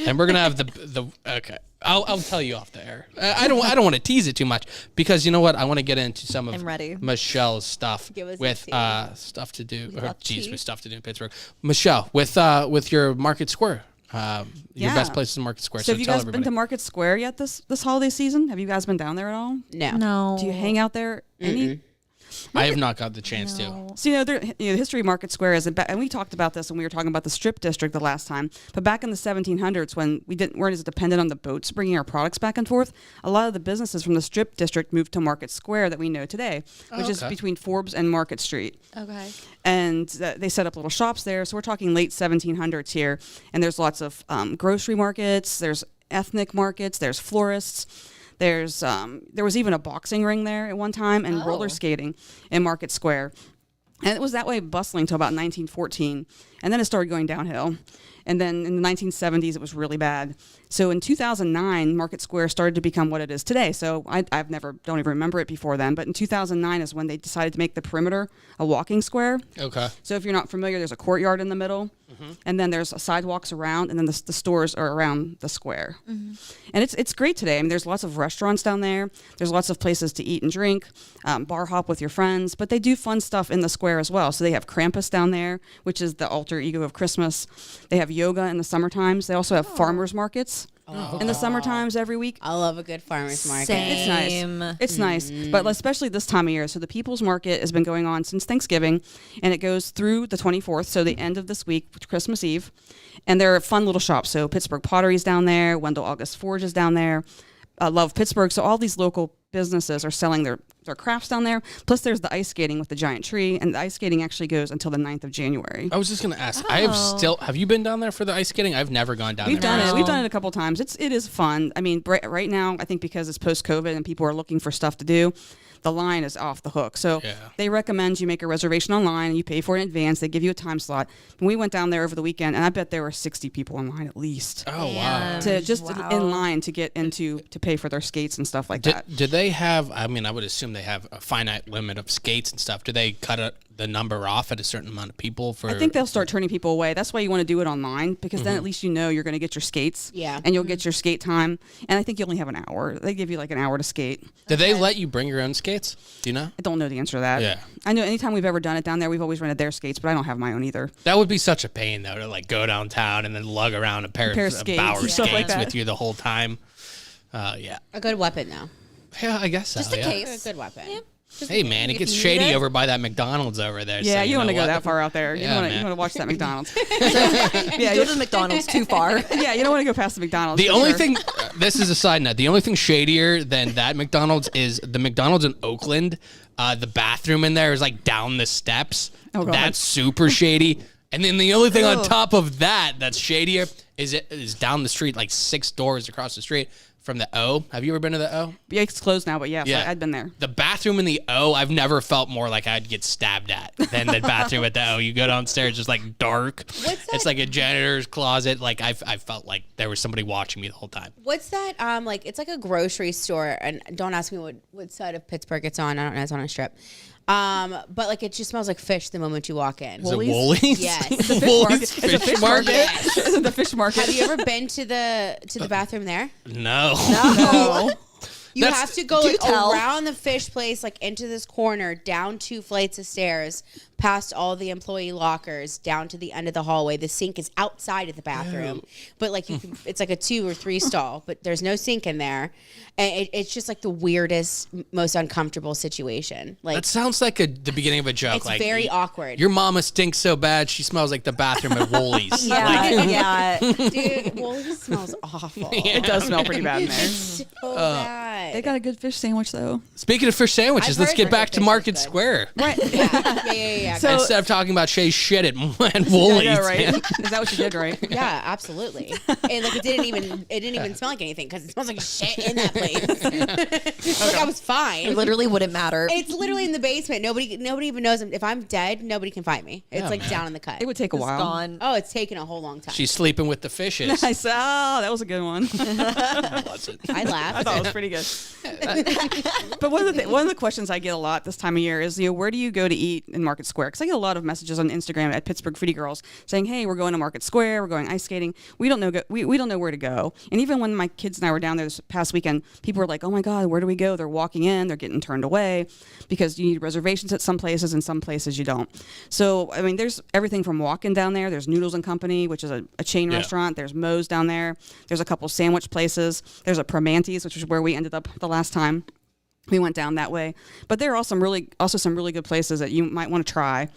and we're gonna have the okay. I'll tell you off the air. I don't want to tease it too much because you know what? I want to get into some of I'm ready. Michelle's stuff Give us with the tea. stuff to do. love tea. With stuff to do in Pittsburgh. Michelle, with your Market Square, your Yeah. best place is Market Square. So have you tell guys everybody. been to Market Square yet this holiday season? Have you guys been down there at all? No. No. Do you hang out there any? I have not got the chance to. So, the history of Market Square is, and we talked about this when we were talking about the Strip District the last time, but back in the 1700s when we weren't as dependent on the boats bringing our products back and forth, a lot of the businesses from the Strip District moved to Market Square that we know today, which is okay. between Forbes and Market Street. Okay. And they set up little shops there. So we're talking late 1700s here, and there's lots of grocery markets, there's ethnic markets, there's florists. There was even a boxing ring there at one time and roller skating in Market Square. And it was that way bustling until about 1914. And then it started going downhill. And then in the 1970s, it was really bad. So in 2009, Market Square started to become what it is today. So don't even remember it before then. But in 2009 is when they decided to make the perimeter a walking square. Okay. So if you're not familiar, there's a courtyard in the middle. And then there's sidewalks around, and then the stores are around the square. And it's great today. I mean, there's lots of restaurants down there. There's lots of places to eat and drink, bar hop with your friends. But they do fun stuff in the square as well. So they have Krampus down there, which is the alter ego of Christmas. They have yoga in the summer times. They also have farmers markets in the summer times every week. I love a good farmer's market. Same. It's nice, but especially this time of year. So the People's Market has been going on since Thanksgiving, and it goes through the 24th, so the end of this week, Christmas Eve. And they're fun little shops. So Pittsburgh Pottery's down there, Wendell August Forge is down there, Love Pittsburgh. So all these local businesses are selling their crafts down there. Plus there's the ice skating with the giant tree, and the ice skating actually goes until the 9th of January. I was just going to ask. Have you been down there for the ice skating? I've never gone down We've there. done it. We've done it a couple times. It is fun. I mean, right now, I think because it's post-COVID and people are looking for stuff to do, the line is off the hook. So they recommend you make a reservation online and you pay for it in advance. They give you a time slot. And we went down there over the weekend, and I bet there were 60 people in line at least. Oh, wow. In line to get into to pay for their skates and stuff like that. Did they have, I mean, I would assume they have a finite limit of skates and stuff. Do they cut the number off at a certain amount of people? I think they'll start turning people away. That's why you want to do it online, because then at least you know you're going to get your skates. Yeah. And you'll get your skate time. And I think you only have an hour. They give you like an hour to skate. Did they let you bring your own skates? Do you know? I don't know the answer to that. Yeah. I know anytime we've ever done it down there, we've always rented their skates, but I don't have my own either. That would be such a pain, though, to like go downtown and then lug around a pair of skates, Bauer stuff skates like that. with you the whole time. Yeah. A good weapon, though. Yeah, I guess so. Just in yeah. case. A good weapon. Yeah. Hey, man, it gets you need shady it. over by that McDonald's over there. Yeah, so you don't want to know go what? that far out there. Yeah, You man. want to watch that McDonald's. Yeah, go to the McDonald's too far. Yeah, you don't want to go past the McDonald's. The for only sure. thing, this is a side note, the only thing shadier than that McDonald's is the McDonald's in Oakland. The bathroom in there is like down the steps. Oh, God. That's super shady. And then the only thing on top of that that's shadier is down the street, like 6 doors across the street from the O. Have you ever been to the O? Yeah, it's closed now, but yes, Yeah. I'd been there. The bathroom in the O, I've never felt more like I'd get stabbed at than the bathroom at the O. You go downstairs, just like dark. What's that? It's like a janitor's closet. Like I felt like there was somebody watching me the whole time. What's that? Like it's like a grocery store, and don't ask me what side of Pittsburgh it's on. I don't know. It's on a strip. But like it just smells like fish the moment you walk in. Is it Woolies? Yes. Woolies fish market? It's the fish market. Have you ever been to the bathroom there? No. No. You That's- have to go Do like, tell. around the fish place, like into this corner, down 2 flights of stairs, past all the employee lockers, down to the end of the hallway. The sink is outside of the bathroom, but like you can, it's like a 2 or 3 stall, but there's no sink in there, and it's just like the weirdest, most uncomfortable situation. Like That sounds like the beginning of a joke. it's like very awkward. Your mama stinks so bad she smells like the bathroom at Woolies. Yeah. Dude, Woolies smells awful. It does smell pretty bad in there. So bad. They got a good fish sandwich though. Speaking of fish sandwiches, I've let's heard get that back fish to is Market good. Square. Right. Yeah. So- Instead of talking about Shay's shit at Woolies. I know, right? Is that what you did, right? Yeah, absolutely. And like it didn't even smell like anything because it smells like shit in that place. Like I was fine. It literally wouldn't matter. And it's literally in the basement. Nobody even knows if I'm dead. Nobody can find me. It's Yeah, like man. down in the cut. It would take a It's while. gone. Oh, it's taken a whole long time. She's sleeping with the fishes. I said, oh, that was a good one. Was it? I laughed. I thought it was pretty good. But one of the questions I get a lot this time of year is, where do you go to eat in Market Square? Because I get a lot of messages on Instagram at Pittsburgh Foodie Girls saying, hey, we're going to Market Square, we're going ice skating. We don't know we don't know where to go. And even when my kids and I were down there this past weekend, people were like, oh my God, where do we go? They're walking in, they're getting turned away because you need reservations at some places and some places you don't. So, I mean, there's everything from walking down there. There's Noodles and Company, which is a chain restaurant. There's Moe's down there. There's a couple sandwich places. There's a Promanti's, which is where we ended up the last time we went down that way. But there are also some really good places that you might want to try.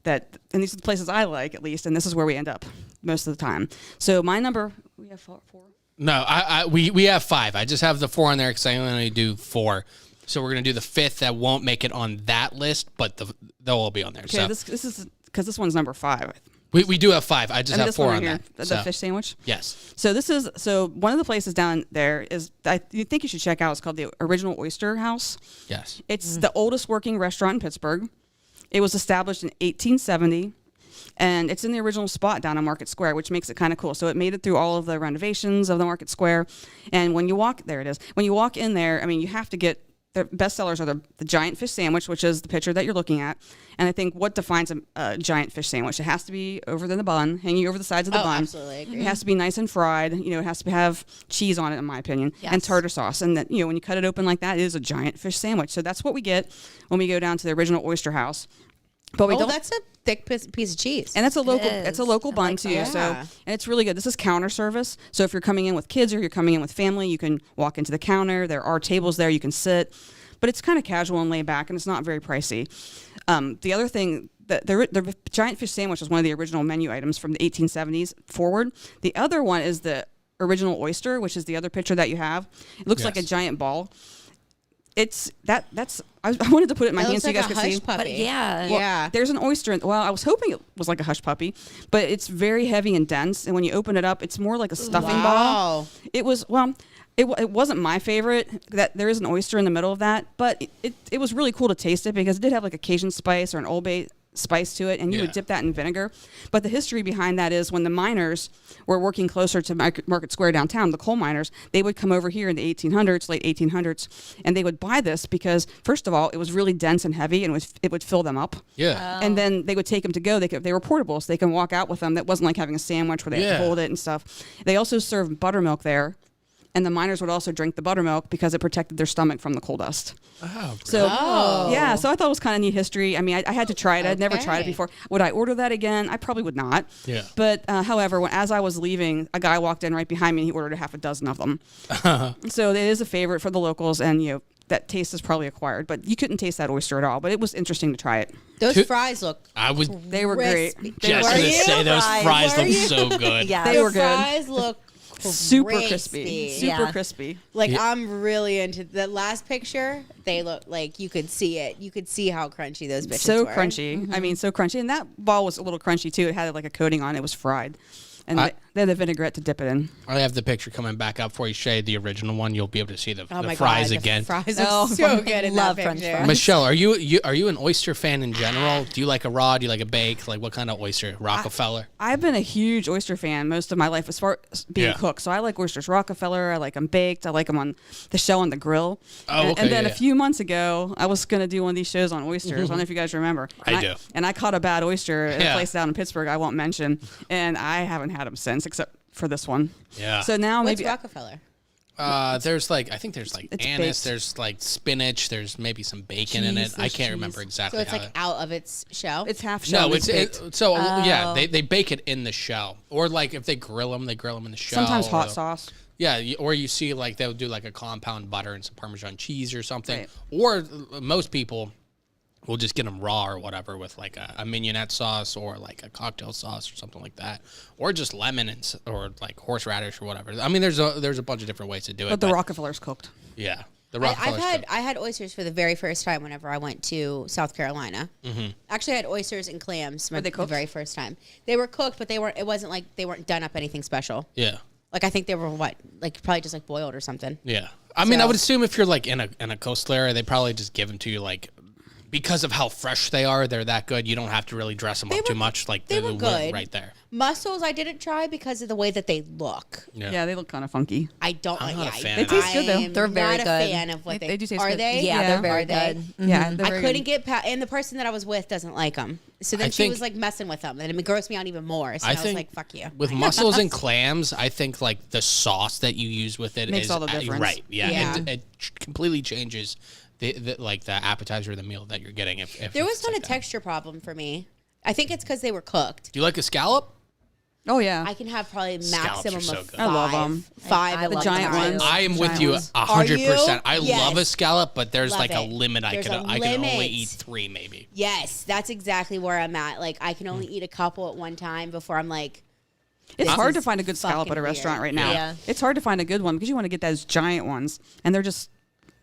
And these are the places I like, at least, and this is where we end up most of the time. So my number, we have four. No, we have 5. I just have the 4 on there because I only do 4. So we're gonna do the 5th that won't make it on that list, but they'll all be on there. Okay, so this is because this one's number 5. we do have 5. I just have this 4 one on right there. here, the So, fish sandwich. yes. So one of the places down there is you think you should check out. It's called the Original Oyster House. Yes. It's the oldest working restaurant in Pittsburgh. It was established in 1870. And it's in the original spot down on Market Square, which makes it kind of cool. So it made it through all of the renovations of the Market Square. And when you walk, there it is. When you walk in there, I mean, you have to get, the best sellers are the giant fish sandwich, which is the picture that you're looking at. And I think what defines a giant fish sandwich, it has to be over the bun, hanging over the sides of the bun. Absolutely agree. It has to be nice and fried. You know, it has to have cheese on it, in my opinion, and tartar sauce. And that, you know, when you cut it open like that, it is a giant fish sandwich. So that's what we get when we go down to the original Oyster House. But we don't. That's a thick piece of cheese. And it's a local bun like too. that. So, Yeah. and it's really good. This is counter service. So if you're coming in with kids or you're coming in with family, you can walk into the counter. There are tables there. You can sit, but it's kind of casual and laid back, and it's not very pricey. The other thing, the giant fish sandwich was one of the original menu items from the 1870s forward. The other one is the original oyster, which is the other picture that you have. It looks like a giant ball. It's that's. I wanted to put it in my hand so you guys could see. Puppy. But yeah. Well, there's an oyster. I was hoping it was like a hush puppy, but it's very heavy and dense. And when you open it up, it's more like a stuffing ball. It was, it wasn't my favorite. That there is an oyster in the middle of that, but it was really cool to taste it because it did have like a Cajun spice or an Old Bay spice to it, and you would dip that in vinegar. But the history behind that is when the miners were working closer to Market Square downtown, the coal miners, they would come over here in the late 1800s, and they would buy this because, first of all, it was really dense and heavy, and it would fill them up. Yeah. And then they would take them to go. They were portable, so they can walk out with them. That wasn't like having a sandwich where they had to hold it and stuff. They also served buttermilk there. And the miners would also drink the buttermilk because it protected their stomach from the coal dust. Oh, so yeah, so I thought it was kind of neat history. I mean, I had to try it. I'd never tried it before. Would I order that again? I probably would not. Yeah. But however, as I was leaving, a guy walked in right behind me and he ordered a half a dozen of them. So it is a favorite for the locals, and you know that taste is probably acquired. But you couldn't taste that oyster at all. But it was interesting to try it. Those fries look. They were great. Just gonna say those fries look so good. Yeah, they were good. Fries look super crispy. Super crispy. Like I'm really into the last picture. They look like you could see it. You could see how crunchy those bitches So were. crunchy. I mean, so crunchy. And that ball was a little crunchy too. It had like a coating on it. It was fried. And they had the vinaigrette to dip it in. I have the picture coming back up for you, Chey, the original one. You'll be able to see the my fries God, again. The fries are so good in love that French picture. fries. Michelle, are you an oyster fan in general? Do you like a raw? Do you like a bake? Like what kind of oyster? Rockefeller? I've been a huge oyster fan most of my life as far as being cooked. So I like oysters Rockefeller. I like them baked. I like them on the shell on the grill. Oh, okay. And then a few months ago, I was going to do one of these shows on oysters. I don't know if you guys remember. I do. And I caught a bad oyster at a place down in Pittsburgh I won't mention. And I haven't had them since, except for this one. Yeah. So now What's maybe Rockefeller? There's I think there's It's anise, baked. there's like spinach, there's maybe some bacon in it. Cheese, I there's can't cheese. remember So exactly it's how like out of its shell. it's half shell. No, and baked. they bake it in the shell, or like if they grill them in the shell. Sometimes hot or sauce. Yeah, or you see like they'll do like a compound butter and some Parmesan cheese or something. Right. Or most people will just get them raw or whatever with like a mignonette sauce or like a cocktail sauce or something like that, or just lemon or like horseradish or whatever. I mean, there's a bunch of different ways to do it. But the Rockefeller's cooked. Yeah, the Rockefeller's I had oysters for the very first time whenever I went to South Carolina. Mm-hmm. Actually, I had oysters and clams Were they the cooked? very first time. They were cooked, but it wasn't like they weren't done up anything special. Yeah. Like I think they were probably just like boiled or something. Yeah. I mean, I would assume if you're like in a coastal area, they probably just give them to you like because of how fresh they are. They're that good. You don't have to really dress them up too much. Like they were good right there. Mussels I didn't try because of the way that they look. Yeah, they look kind of funky. I don't. I'm not a fan They of taste good, though. They're very not good. a fan of what They do taste are good. they? Yeah, they're very Are they? good. Yeah, they're I very couldn't good. get past, and the person that I was with doesn't like them. So then I she think- was like messing with them, and it grossed me out even more. So I was like, "Fuck you." With mussels and clams, I think like the sauce that you use with it Makes is all the difference. right. Yeah, Yeah. It completely changes the appetizer or the meal that you're getting. If There was it's not like a that. texture problem for me. I think it's because they were cooked. Do you like a scallop? Oh yeah. I can have probably Scallops maximum are so of good. five. I love 'em. Five I of The love them. giant them too. ones. I am with Giant you ones. 100%. I Yes. love a scallop, but there's Love like a it. limit. There's I a can only limit. eat 3 maybe. Yes, that's exactly where I'm at. Like I can only eat a couple at one time before I'm like, It's This hard to is find a good scallop fucking at a restaurant weird. right now. Yeah. It's hard to find a good one because you want to get those giant ones, and they're just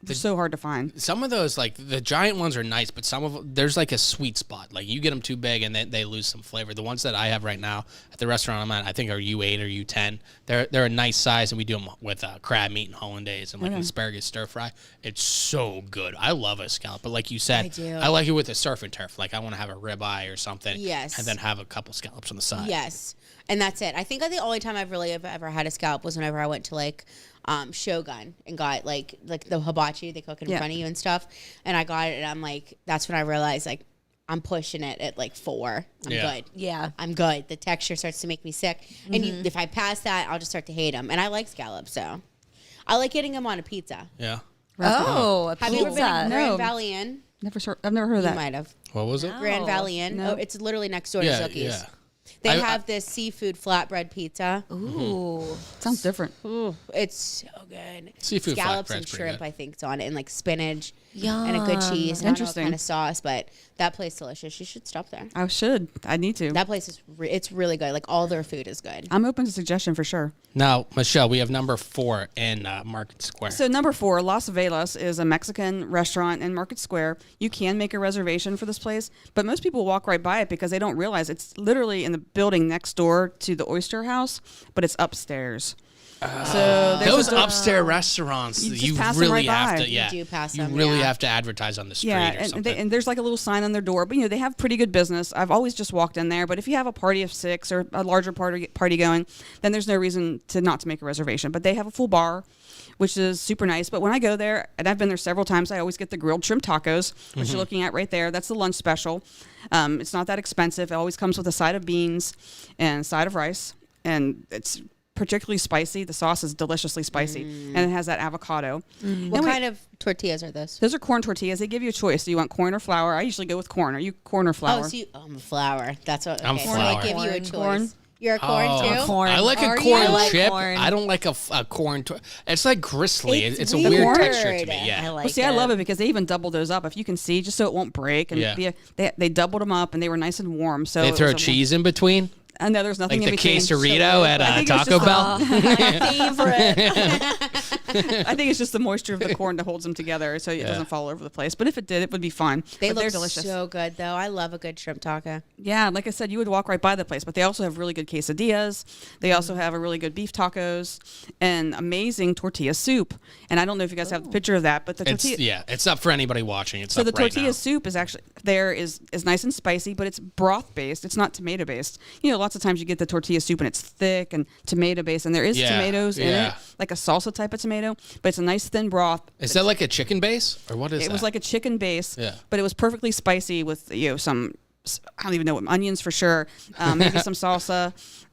They're so hard to find. Some of those, like the giant ones, are nice, but some of them, there's like a sweet spot. Like you get them too big and they lose some flavor. The ones that I have right now at the restaurant I'm at, I think are U8 or U10. They're a nice size, and we do them with crab meat and hollandaise and like an asparagus stir fry. It's so good. I love a scallop, but like you said, I do. I like it with a surf and turf. Like I want to have a ribeye or something, Yes. and then have a couple scallops on the side. Yes. And that's it. I think the only time I've really ever had a scallop was whenever I went to like Shogun and got like the hibachi they cook in front of you and stuff. And I got it, and I'm like, that's when I realized like I'm pushing it at like 4. I'm good. Yeah. I'm good. The texture starts to make me sick. And if I pass that, I'll just start to hate them. And I like scallops, so I like getting them on a pizza. Yeah. Oh, a Have you ever been to pizza. Grand Valley Inn? I've never heard of You that. might have. What was it? Grand Valley Inn. No. Oh, it's literally next door to Yeah, Zookie's. yeah. They I- have this seafood flatbread pizza. Ooh. Sounds different. Ooh, it's so good. Seafood Scallops flatbread's and pretty shrimp, good. I think, is on it, and like spinach Yum. and a good cheese. And I don't know what Interesting. kind of sauce, but that place is delicious. You should stop there. I should. I need to. That place is it's really good. Like all their food is good. I'm open to suggestion for sure. Now, Michelle, we have number 4 in Market Square. So number 4, Las Velas is a Mexican restaurant in Market Square. You can make a reservation for this place, but most people walk right by it because they don't realize it's literally in the building next door to the Oyster House, but it's upstairs. So there's Those a door- upstairs restaurants, You just you pass them really right have by. to, yeah, You do pass you them, really yeah. have to advertise on the street Yeah, or and, something. and there's like a little sign on their door, but they have pretty good business. I've always just walked in there, but if you have a party of 6 or a larger party going, then there's no reason to not to make a reservation. But they have a full bar, which is super nice. But when I go there, and I've been there several times, I always get the grilled shrimp tacos, which you're looking at right there. That's the lunch special. It's not that expensive. It always comes with a side of beans and a side of rice, and it's particularly spicy. The sauce is deliciously spicy, and it has that avocado. What kind of tortillas are those? Those are corn tortillas. They give you a choice. Do you want corn or flour? I usually go with corn. Are you corn or flour? I'm a flour. That's what. I'm okay, flour. So they give you a choice. Corn. You're a corn too. Corn. I like a Are you? corn I like chip. corn. I don't like a corn. It's like gristly. It's a weird. weird texture to me. Yeah. I like Well, see, I love it because they even double those up. If you can see, just so it won't break. And Yeah. they doubled them up, and they were nice and warm. So They it throw was a- cheese in between, I know there's nothing like in the between. quesarito I at think it's Taco just Bell. I think it's just the moisture of the corn that holds them together, so it doesn't fall all over the place. But if it did, it would be fine. They But look they're delicious. so good though. I love a good shrimp taco. Yeah, like I said, you would walk right by the place, but they also have really good quesadillas. They also have a really good beef tacos and amazing tortilla soup. And I don't know if you guys have the picture of that, but the tortilla. It's up for anybody watching. It's So up the right tortilla now. soup is actually is nice and spicy, but it's broth based. It's not tomato based. You know, lots of times you get the tortilla soup and it's thick and tomato based, and there is Yeah, tomatoes in yeah. it, like a salsa type of tomato, but it's a nice thin broth. Is that like a chicken base or what is It that? was like a chicken base, Yeah. but it was perfectly spicy with some I don't even know what onions for sure, maybe some salsa.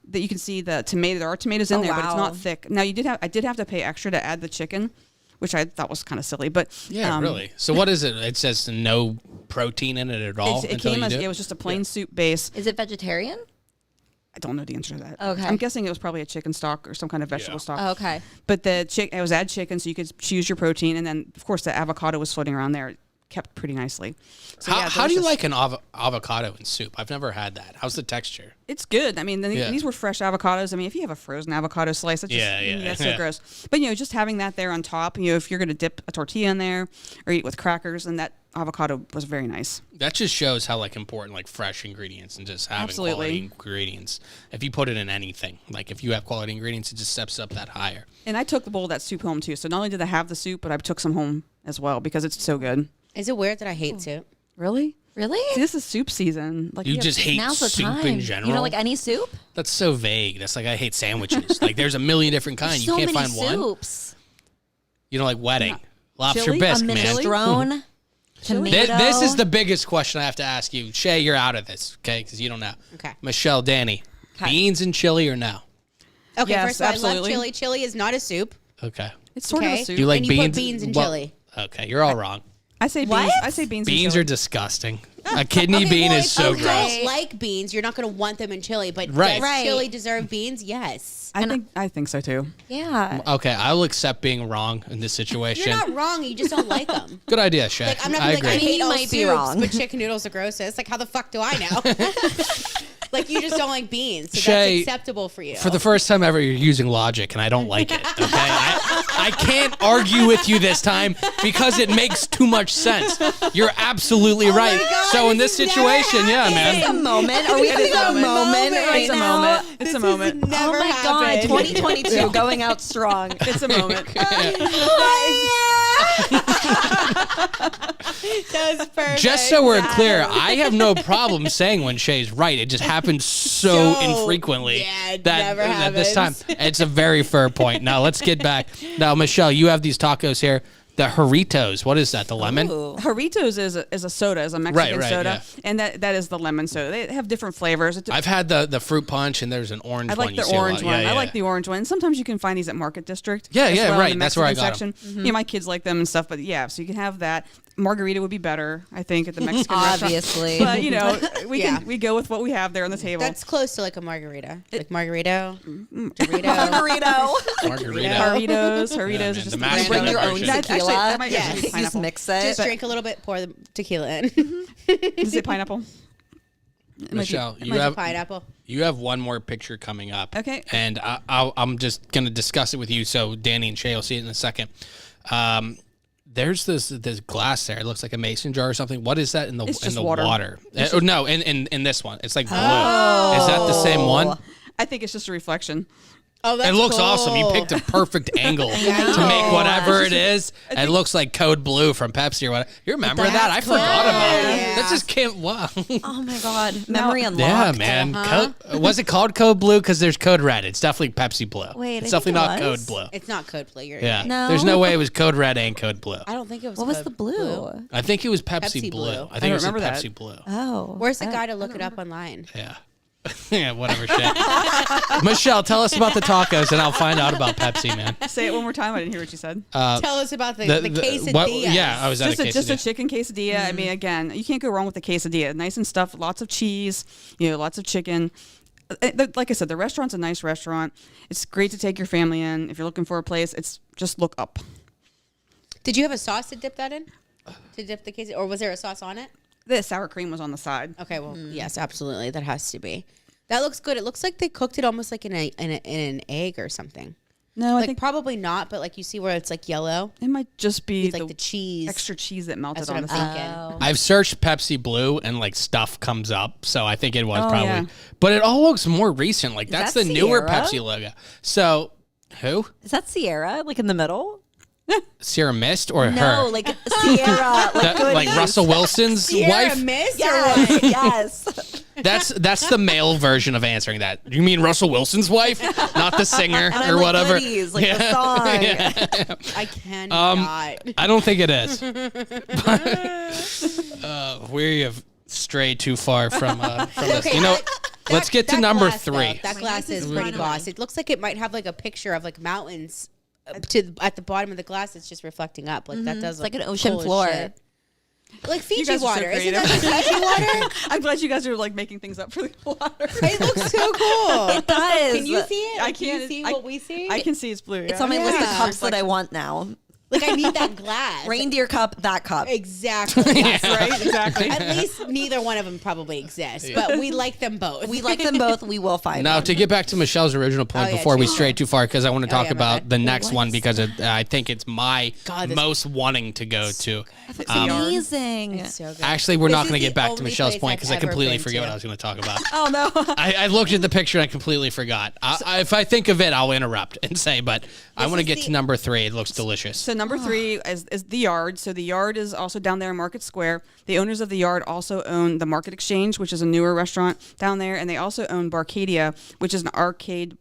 That you can see the tomato. There are tomatoes in Oh, there, but it's wow. not thick. Now I did have to pay extra to add the chicken, which I thought was kind of silly, but Yeah, really. So what is it? It says no protein in it at all It until came you as do it was just a plain soup base. Is it vegetarian? I don't know the answer to that. Okay. I'm guessing it was probably a chicken stock or some kind of vegetable stock. Oh, okay. But it was add chicken, so you could choose your protein, and then of course the avocado was floating around there. It kept pretty nicely. So, How do you delicious. like an avocado in soup? I've never had that. How's the texture? It's good. I mean, Yeah. these were fresh avocados. I mean, if you have a frozen avocado slice, that's just, Yeah. that's so gross. But just having that there on top, if you're going to dip a tortilla in there or eat with crackers, then that avocado was very nice. That just shows how important fresh ingredients and just having Absolutely. quality ingredients. If you put it in anything, like if you have quality ingredients, it just steps up that higher. And I took the bowl of that soup home too. So not only did I have the soup, but I took some home as well because it's so good. Is it weird that I hate soup? Really? Really? See, this is soup season. Like You we have- just hate Now's the soup time. in general. You don't like any soup? That's so vague. That's like I hate sandwiches. Like there's a million different kinds. so You can't many find one. soups. You don't like wedding, lobster Chili? bisque, A man. minestrone. Tomato. This is the biggest question I have to ask you. Shay, you're out of this, okay? Because you don't know. Okay. Michelle, Danii, Okay. beans and chili or no? Okay, Yes, first of all, I absolutely. love chili. Chili is not a soup. Okay. It's sort of Okay. a soup. Do you like And you beans? put beans in Well, chili. Okay, you're all wrong. I say beans. What? I say beans. Beans and are chili. disgusting. A kidney bean well, is if so you gross. don't like beans, you're not going to want them in chili. But Right. does chili deserve beans? Yes. I think so too. Yeah. Okay, I will accept being wrong in this situation. You're not wrong. You just don't like them. Good idea, Shay. Like I'm not I gonna be like I agree. hate You all might be soups, wrong. but chicken noodles are grossest. Like how the fuck do I know? Like you just don't like beans, so Chey, that's acceptable for you. For the first time ever, you're using logic, and I don't like it. Okay, I can't argue with you this time because it makes too much sense. You're absolutely right. God, so in this situation, yeah, man. It's a moment. Are we having a moment right It's a now? moment. It's a moment. Oh my God, 2022 going out strong. It's a moment. That was perfect. Just so we're clear, I have no problem saying when Shay's right. It just happens so infrequently it that never at this time. happens. It's a very fair point. Now let's get back. Now, Michelle, you have these tacos here. The Jarritos, what is that? The lemon? Jarritos is a soda, is a Mexican Right, soda, yeah. and that is the lemon soda. They have different flavors. I've had the fruit punch, and there's an orange I one. like you the see a lot. orange one. Yeah, I yeah. like the orange one. Sometimes you can find these at Market District. Yeah, as yeah, well, right. in the That's where I Mexican got 'em. section. Yeah, my kids like them and stuff. But yeah, so you can have that. Margarita would be better, I think, at the Mexican restaurant. Obviously. But you know, Yeah. we go with what we have there on the table. That's close to like a margarita. Like margarito, Dorito. Burrito. Margarita. Jarritos man, is just the the mashed Bring your potato own version. That's actually- tequila. that might Yes. actually be Just pineapple. mix it. Just drink a little bit, pour the tequila in. Does it pineapple? Michelle, Pineapple. you have one more picture coming up. Okay. And I'm just going to discuss it with you so Danny and Chey will see it in a second. There's this glass there. It looks like a mason jar or something. What is that in the It's in just the water. No, in this one. It's like blue. Is that the same one? I think it's just a reflection. Oh, that's It looks cool. awesome. You picked a perfect angle to make whatever it is. It looks like Code Blue from Pepsi or whatever. You remember that? I forgot about it. Yeah. That just can't. Wow. Oh my God. Memory Yeah, unlocked. man. Was it called Code Blue? Because there's Code Red. It's definitely Pepsi Blue. Wait, it's I think definitely it not was. Code Blue. It's not Code Blue. You're Yeah. right. No. There's no way it was Code Red and Code Blue. I don't think it was. What was Code the blue? I think it was Pepsi, Pepsi Blue. Blue. I think it was remember that. Pepsi Blue. Oh. Where's the guy to look it up online? Yeah. Yeah, whatever shit. Michelle, tell us about the tacos and I'll find out about Pepsi, man. Say it one more time. I didn't hear what you said. Tell us about the quesadillas. Yeah, I was at a quesadilla. Just a chicken quesadilla. I mean, again, you can't go wrong with the quesadilla. Nice and stuffed, lots of cheese, lots of chicken. Like I said, the restaurant's a nice restaurant. It's great to take your family in. If you're looking for a place, it's just look up. Did you have a sauce to dip that in? To dip the quesadilla? Or was there a sauce on it? The sour cream was on the side. Okay, well, yes, absolutely. That has to be. That looks good. It looks like they cooked it almost like in an egg or something. No, I Like think probably not, but like you see where it's like yellow. it might just be It's like the cheese. extra cheese that melted That's what on I'm the side. thinking. I've searched Pepsi Blue and like stuff comes up, so I think it was probably. yeah. But it all looks more recent. Like that's that the newer Sierra? Pepsi logo. So, who? Is that Sierra, like in the middle? Sierra Mist or No, her? like Sierra, like good. Like Russell Wilson's Sierra wife. Mist or Yes, what? yes. That's the male version of answering that. You mean Russell Wilson's wife, not the singer And I'm or like, whatever? Goodies, like the song. I cannot. I don't think it is. We have strayed too far from this. Okay, You know, that- let's get to that number glass, though, 3. that glass is pretty gloss. It looks like it might have like a picture of like mountains at the bottom of the glass. It's just reflecting up. Like that does It's like look an ocean cool as floor. shit. Like Fiji guys are so water. Isn't creative. that the Fiji water? I'm glad you guys are like making things up for the water. It looks so cool. It does. Can you see it? I Like, can you can't. see I- what we see? I can see it's blue. It's yeah. on my list of Yeah. cups that I want now. Like I need that glass. Reindeer cup, that cup. Exactly. Yes. Right? Exactly. At least neither one of them probably exists, but we like them both. We like them both. We will find Now, them. to get back to Michelle's original point Oh, yeah, before we true. stray too far, because I want to talk yeah, my about bad. the next what one is because I think it's my God, this- most wanting to go to. It's amazing. so good. Actually, we're This not is going to the get back to only Michelle's place point I've because I ever completely been forget to. what I was going to talk about. Oh no. I looked at the picture and I completely forgot. If I think of it, I'll interrupt and say, but I want to is get the- to number 3. It looks delicious. So number 3 is the Yard. So the Yard is also down there in Market Square. The owners of the Yard also own the Market Exchange, which is a newer restaurant down there, and they also own Barcadia, which is an arcade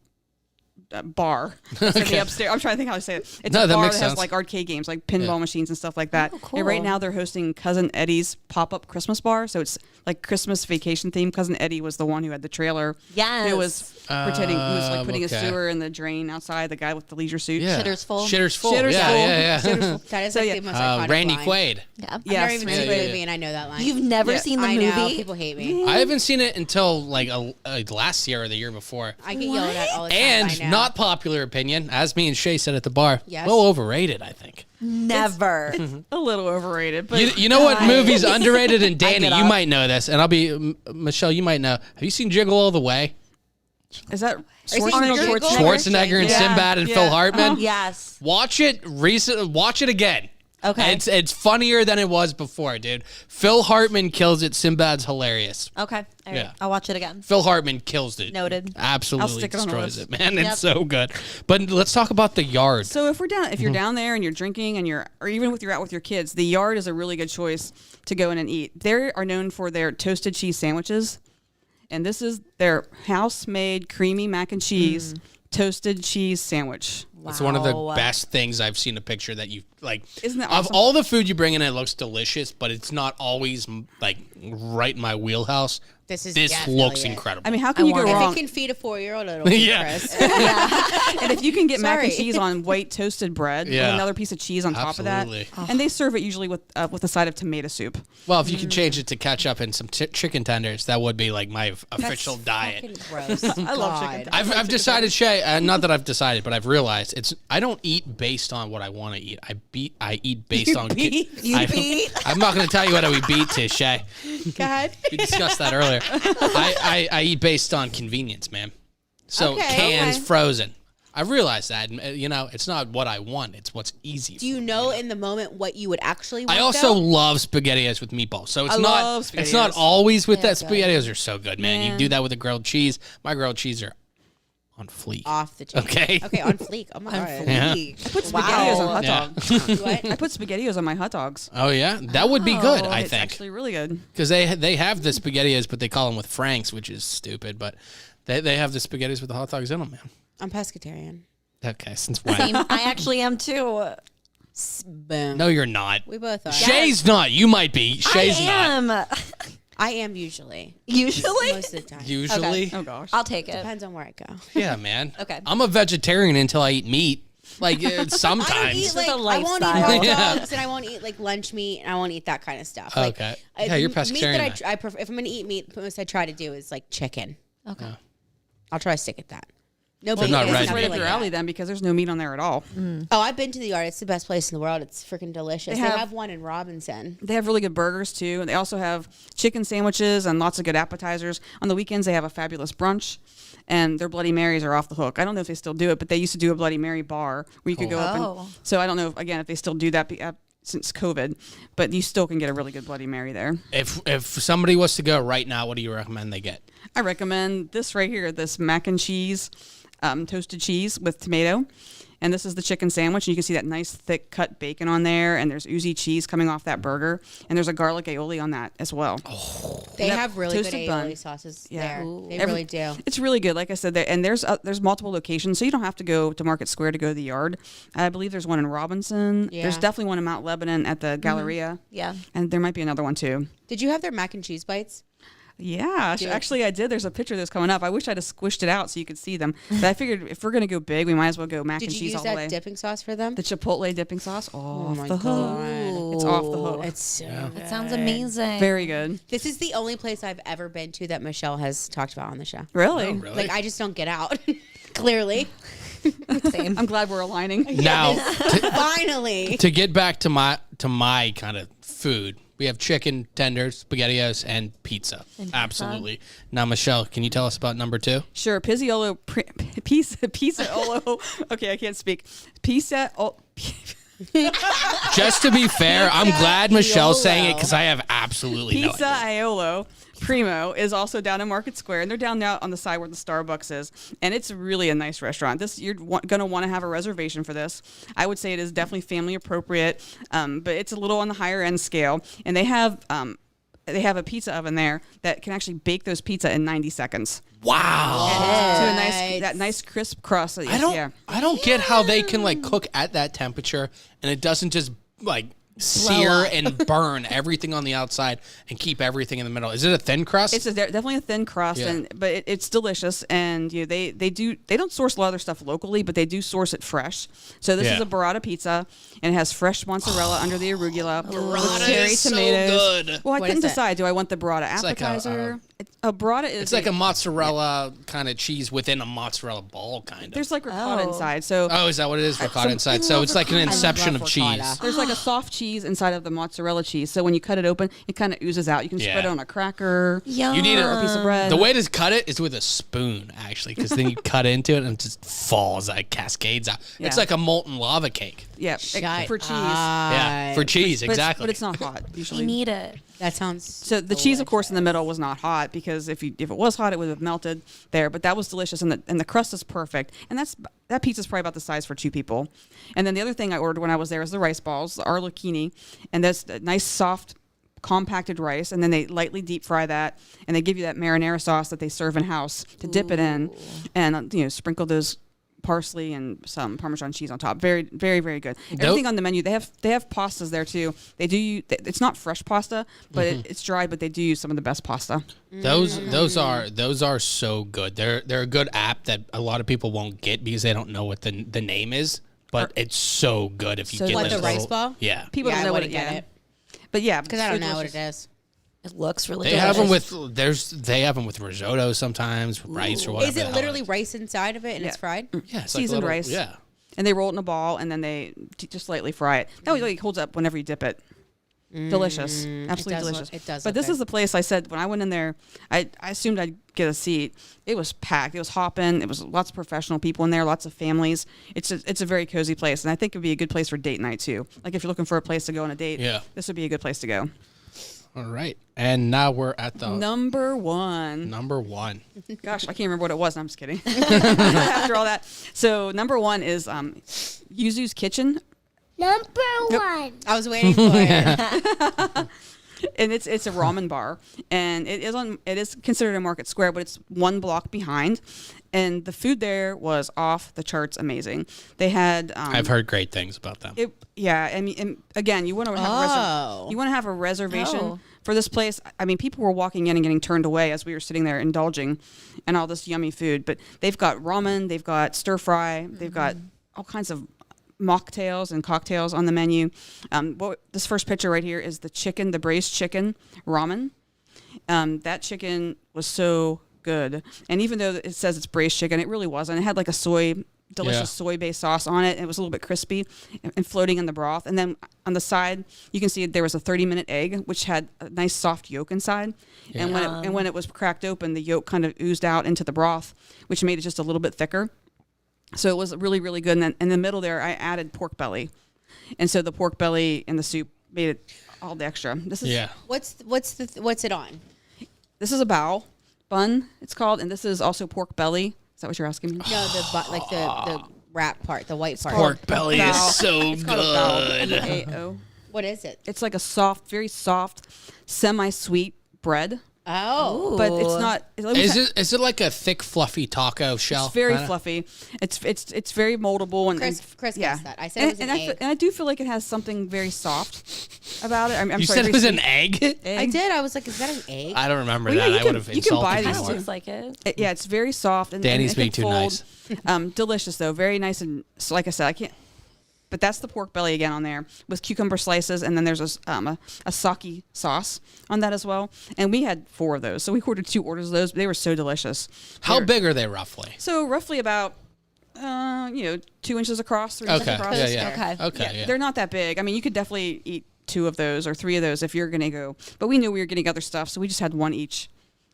bar. It's in the upstairs. I'm trying to think how to say it. It's No, a that bar makes that has sense. like arcade games, like pinball machines and stuff like that. Oh, cool. And right now they're hosting Cousin Eddie's pop-up Christmas bar. So it's like Christmas vacation theme. Cousin Eddie was the one who had the trailer. Yes. Who was pretending, who was like putting a okay. sewer in the drain outside. The guy with the leisure suit. Yeah. Shitter's full. Shitter's full. Shitter's yeah, full. yeah, yeah. Shitter's full. That is So, like yeah. the most iconic Randy line. Quaid. Yeah. I've Yes, never even seen the yeah, movie, yeah. and I know that line. You've never Yeah. seen the I movie? know people hate me. I haven't seen it until like last year or the year before. I get yelled at all the time. And I know. Not popular opinion, as me and Chey said at the bar. Yes. Well overrated, I think. Never. A little overrated, but You know what movie's underrated? And I Danii, get you up. might know this, and I'll be Michelle. You might know. Have you seen Jiggle All the Way? is that saying Schwarzenegger? Jiggle? Schwarzenegger and Yeah. Sinbad and Yeah. Phil Hartman. Yes. Watch it Watch it again. Okay. It's funnier than it was before, dude. Phil Hartman kills it. Sinbad's hilarious. Okay. All right. Yeah. I'll watch it again. Phil Hartman kills it. Noted. Absolutely stick it on the destroys it, list. man. Yep. It's so good. But let's talk about the yard. So if Mm-hmm. you're down there and you're drinking and or even if you're out with your kids, the yard is a really good choice to go in and eat. They are known for their toasted cheese sandwiches, and this is their house-made creamy mac and cheese toasted cheese sandwich. It's one of the Wow. best things I've seen a picture that you like. Isn't that Of awesome? all the food you bring in, it looks delicious, but it's not always like right in my wheelhouse. This is This definitely looks it. incredible. I mean, how can you go want it. If wrong? it can feed a 4-year-old, it'll be Yeah. Chris. And if you can get mac and Sorry. cheese on white toasted bread Yeah. with another piece of cheese on top of Absolutely. that, and they serve it usually with a side of tomato soup. Well, if you could change it to ketchup and some chicken tenders, that would be like my official diet. Fucking gross. I love chicken. I've decided, Chey, not that I've decided, but I've realized I don't eat based on what I want to eat. I eat based on. beat? I'm not going to tell you what we beat to, Chey. God. We discussed that earlier. I eat based on convenience, man. So Okay, cans, okay. frozen. I realized that, and, it's not what I want; it's what's easy. Do you know in the moment what you would actually want? I also though? love SpaghettiOs with meatballs. So it's I not love it's not SpaghettiOs. always with that. good. SpaghettiOs are so good, man. You do that with a grilled cheese. My grilled cheese are on fleek. off the chain. Okay. Okay, on fleek. Oh my god. Yeah. I put SpaghettiOs on hot Yeah. dogs. What? I put SpaghettiOs on my hot dogs. Oh yeah, that would be good. I It's think actually really good. because they have the SpaghettiOs, but they call them with Franks, which is stupid. But they have the SpaghettiOs with the hot dogs in them, man. I'm pescatarian. Okay, since when? I actually am too. Boom. No, you're not. We both are. Shay's not. You might be. Shay's I not. am. I am usually. Usually? Most of the time. Usually. Oh gosh. I'll take it. Depends on where I go. Yeah, man. Okay. I'm a vegetarian until I eat meat. Like I don't sometimes. eat like a I won't eat lifestyle. hot Yeah. dogs and I won't eat like lunch meat and I won't eat that kind of stuff. Like, Okay. Yeah, you're Meat pescatarian. that I prefer, if I'm gonna eat meat, the most I try to do is like chicken. Okay. I'll try to stick at that. Nobody not is red It's nothing right up like your that. alley then because there's no meat on there at all. Oh, I've been to the yard. It's the best place in the world. It's freaking delicious. They have- have one in Robinson. They have really good burgers too, and they also have chicken sandwiches and lots of good appetizers. On the weekends, they have a fabulous brunch, and their Bloody Marys are off the hook. I don't know if they still do it, but they used to do a Bloody Mary bar where you could go up Oh. and. So I don't know again if they still do that since COVID, but you still can get a really good Bloody Mary there. If somebody was to go right now, what do you recommend they get? I recommend this right here, this mac and cheese, toasted cheese with tomato. And this is the chicken sandwich. And you can see that nice thick cut bacon on there. And there's oozy cheese coming off that burger. And there's a garlic aioli on that as well. They That have really good toasted aioli bun. sauces Yeah. there. Ooh. They Every- really do. It's really good. Like I said, and there's multiple locations. So you don't have to go to Market Square to go to the yard. I believe there's one in Robinson. Yeah. There's definitely one in Mount Lebanon at the Galleria. Yeah. And there might be another one too. Did you have their mac and cheese bites? Yeah, Do it. actually I did. There's a picture that's coming up. I wish I'd have squished it out so you could see them. But I figured if we're going to go big, we might as well go mac Did and you cheese use all the way. that dipping sauce for them? The Chipotle dipping sauce. Oh Off my the hook. god. It's off the hook. It's so good. It sounds amazing. Very good. This is the only place I've ever been to that Michelle has talked about on the show. Really? Really? Like I just don't get out. Clearly. Same. I'm glad we're aligning. Now, Finally. to get back to my kind of food, we have chicken tenders, SpaghettiOs, and pizza. Absolutely. Now, Michelle, can you tell us about number 2? Sure. Pizziolo, pizzaolo. Okay, I can't speak. Pizza. Just to be fair, I'm glad Michelle's saying it Iolo. because I have absolutely no Pizza idea. Aiolo Primo is also down in Market Square, and they're down now on the side where the Starbucks is, and it's really a nice restaurant. You're going to want to have a reservation for this. I would say it is definitely family appropriate, but it's a little on the higher end scale, and they have a pizza oven there that can actually bake those pizza in 90 seconds. Wow. To that nice crisp crust. I don't get how they can like cook at that temperature and it doesn't just like sear and burn everything on the outside and keep everything in the middle. Is it a thin crust? It's definitely a thin crust, Yeah. but it's delicious. And they don't source a lot of their stuff locally, but they do source it fresh. So this Yeah. is a burrata pizza, and it has fresh mozzarella under the arugula, with Burrata cherry is so tomatoes. good. Well, I What couldn't is it? decide. Do I want the burrata It's like appetizer? A burrata is It's like a mozzarella kind of cheese within a mozzarella ball, kind of. there's like ricotta inside. So is that what it is? Ricotta inside. So it's like an inception of cheese. there's like a soft cheese inside of the mozzarella cheese. So when you cut it open, it kind of oozes out. You can spread it on a cracker. Yum. You need or a piece of bread. The way to cut it is with a spoon, actually, because then you cut into it and it just falls, like cascades out. Yeah. It's like a molten lava cake. Yeah, Shut for cheese. Yeah, for cheese, exactly. But it's not hot usually. I need it. That sounds So the cheese, of course, in the middle was not hot because if it was hot, it would have melted there. But that was delicious, and the crust is perfect. And that pizza's probably about the size for 2 people. And then the other thing I ordered when I was there was the rice balls, the arlecchini, and that's a nice soft compacted rice. And then they lightly deep fry that, and they give you that marinara sauce that they serve in house to dip it in, and sprinkle those parsley and some Parmesan cheese on top. Very, very, very good. Everything on the menu. They have pastas there too. They do. It's not fresh pasta, but it's dried. But they do use some of the best pasta. Those are so good. They're a good app that a lot of people won't get because they don't know what the name is. But it's so good if you get What, this the rice little- ball? Yeah. People Yeah, don't I know what wouldn't get it. But yeah, because I don't know what it is. It looks really They delicious. have them they have them with risotto sometimes, with rice or whatever. Is the it hell literally it is. rice inside of it and Yeah. it's fried? Yeah, it's like a seasoned little- rice. Yeah. And they roll it in a ball, and then they just lightly fry it. That really holds up whenever you dip it. Delicious, absolutely delicious. It does. But this is the place I said when I went in there, I assumed I'd get a seat. It was packed. It was hopping. It was lots of professional people in there, lots of families. It's a very cozy place, and I think it'd be a good place for date night too. Like if you're looking for a place to go on a date, this would be a good place to go. All right. And now we're at the Number one. Gosh, I can't remember what it was. No, I'm just kidding. After all that. So number one is Yuzu's Kitchen. Number 1. I was waiting for it. And it's a ramen bar, and it is considered a market square, but it's 1 block behind, and the food there was off the charts amazing. They had I've heard great things about them. I mean, and again, you want to have a reservation for this place. I mean, people were walking in and getting turned away as we were sitting there indulging in all this yummy food. But they've got ramen, they've got stir fry, they've got all kinds of mocktails and cocktails on the menu. This first picture right here is the braised chicken ramen. That chicken was so good, and even though it says it's braised chicken, it really wasn't. It had like a delicious soy-based sauce on it, and it was a little bit crispy and floating in the broth. And then on the side, you can see there was a 30-minute egg, which had a nice soft yolk inside. Yeah. And when it was cracked open, the yolk kind of oozed out into the broth, which made it just a little bit thicker. So it was really, really good. And then in the middle there, I added pork belly. And so the pork belly in the soup made it all the extra. This is What's it on? This is a bao bun, it's called. And this is also pork belly. Is that what you're asking me? No, the wrap part, the white part. Pork belly is so good. B-A-O. What is it? It's like a soft, very soft, semi-sweet bread. Oh, but it's not. Is it like a thick, fluffy taco shell? It's very fluffy. It's very moldable and Chris guessed that. I said it was an egg. And I do feel like it has something very soft about it. I'm you sorry, said it was an egg? I did. I was like, is that an egg? I don't remember Well, that. yeah, I would have you can buy insulted these you too. Looks like it. Yeah, it's very soft. And Danny's and it being can too fold. nice. Delicious though, very nice. And so, like I said, I can't. But that's the pork belly again on there with cucumber slices, and then there's a sake sauce on that as well. And we had 4 of those, so we ordered 2 orders of those. They were so delicious. How big are they roughly? So roughly about 2 inches across, 3 inches across. Okay. They're not that big. I mean, you could definitely eat 2 of those or 3 of those if you're gonna go. But we knew we were getting other stuff, so we just had 1 each.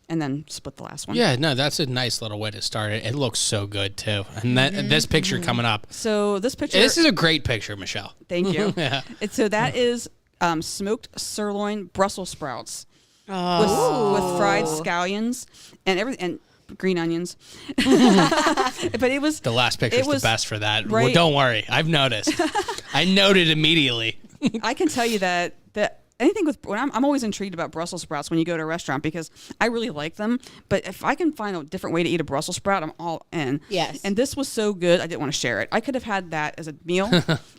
And then split the last one. Yeah, no, that's a nice little way to start it. It looks so good too. And this picture coming up. So this picture. This is a great picture, Michelle. Thank you. Yeah. So that is smoked sirloin Brussels sprouts with fried scallions and green onions. But it was the last picture is the best for that. Right. Well, don't worry, I've noticed. I noted immediately. I can tell you that anything I'm always intrigued about Brussels sprouts when you go to a restaurant because I really like them. But if I can find a different way to eat a Brussels sprout, I'm all in. Yes. And this was so good, I didn't want to share it. I could have had that as a meal.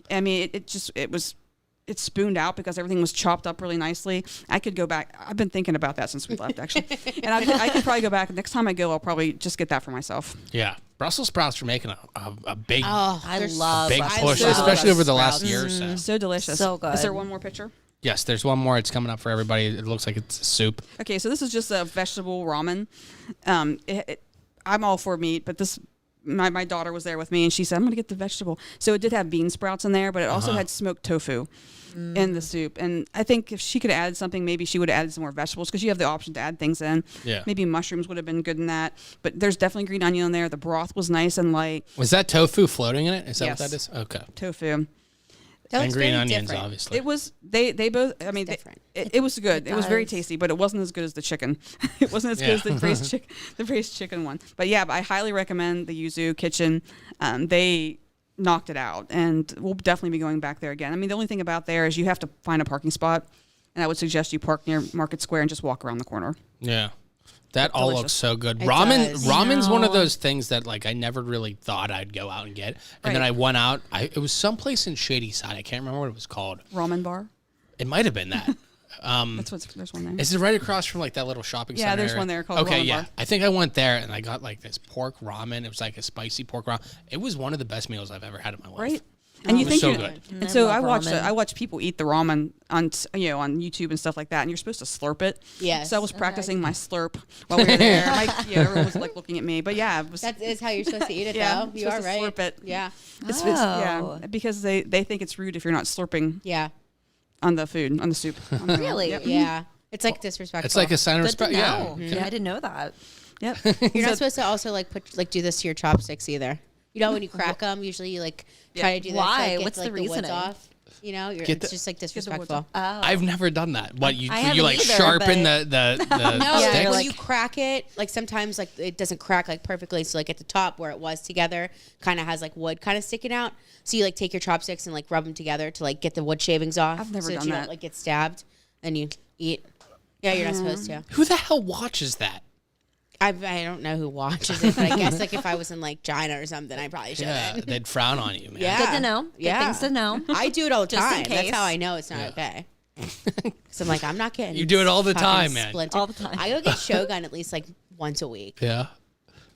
I mean, it's spooned out because everything was chopped up really nicely. I could go back. I've been thinking about that since we left, actually. And I could probably go back. Next time I go, I'll probably just get that for myself. Yeah. Brussels sprouts are making a big, I love big Brussels push, sprouts. especially over the Sprouts. last year or so. So delicious. So good. Is there one more picture? Yes, there's one more. It's coming up for everybody. It looks like it's a soup. Okay, so this is just a vegetable ramen. I'm all for meat, but this my daughter was there with me, and she said, I'm going to get the vegetable. So it did have bean sprouts in there, but it also had smoked tofu in the soup. And I think if she could have added something, maybe she would have added some more vegetables, because you have the option to add things in. Yeah. Maybe mushrooms would have been good in that. But there's definitely green onion in there. The broth was nice and light. Was that tofu floating in it? Is that Yes. what that is? Okay. Tofu. That And looks green very onions, different. obviously. It was they both. I mean, different. it was good. It was very does. tasty, but it wasn't as good as the chicken. It wasn't as good as the braised chicken one. But yeah, I highly recommend the Yuzu Kitchen. They knocked it out, and we'll definitely be going back there again. I mean, the only thing about there is you have to find a parking spot, and I would suggest you park near Market Square and just walk around the corner. Yeah. That all Delicious. looks so good. It does. Ramen's one of No. those things that like I never really thought I'd go out and get. And then Right. I went out. It was someplace in Shady Side. I can't remember what it was called. Ramen bar. It might have been that. There's one there. Is it right across from like that little shopping center? Yeah, there's area? one there called Okay, Ramen yeah. Bar. I think I went there and I got like this pork ramen. It was like a spicy pork ramen. It was one of the best meals I've ever had in my life. Right. And you It was think so you- good. And so I I love watch ramen. I watch people eat the ramen on on YouTube and stuff like that, and you're supposed to slurp it. Yes. So I was practicing my slurp while we were there. Everyone was like looking at me, but yeah, it was, That is how you're supposed to eat it, Yeah, though. you're You are supposed to right. slurp it. Yeah. Oh. because they think it's rude if you're not slurping Yeah. on the food, on the soup. Really? Yep. Yeah. It's like disrespectful. It's like a sign of Good to respect. Yeah. know. I didn't know that. Yep. You're not supposed to also do this to your chopsticks either. You know, when you crack them, usually you like try to do that. Why? To, like, get, What's like, the woods reasoning? off. You know, Get it's the- just like the woods disrespectful. off. I've never done that. What you I you haven't like either, sharpen but- the No, Yeah, like you're when like- you crack it, like sometimes like it doesn't crack like perfectly. So like at the top where it was together, kind of has like wood kind of sticking out. So you like take your chopsticks and like rub them together to like get the wood shavings off. I've never so done you that. don't like get stabbed and you eat. Yeah, you're not supposed to. Who the hell watches that? I don't know who watches it, but I guess like if I was in like China or something, I probably shouldn't. Yeah, they'd frown on you, man. Yeah. Good to know. Good Yeah. things to know. I do it all the Just in time. That's case. how I know it's not okay. So I'm like, I'm not getting. You do it all the fucking time, man. splintered. All the time. I go get Shogun at least like once a week. Yeah.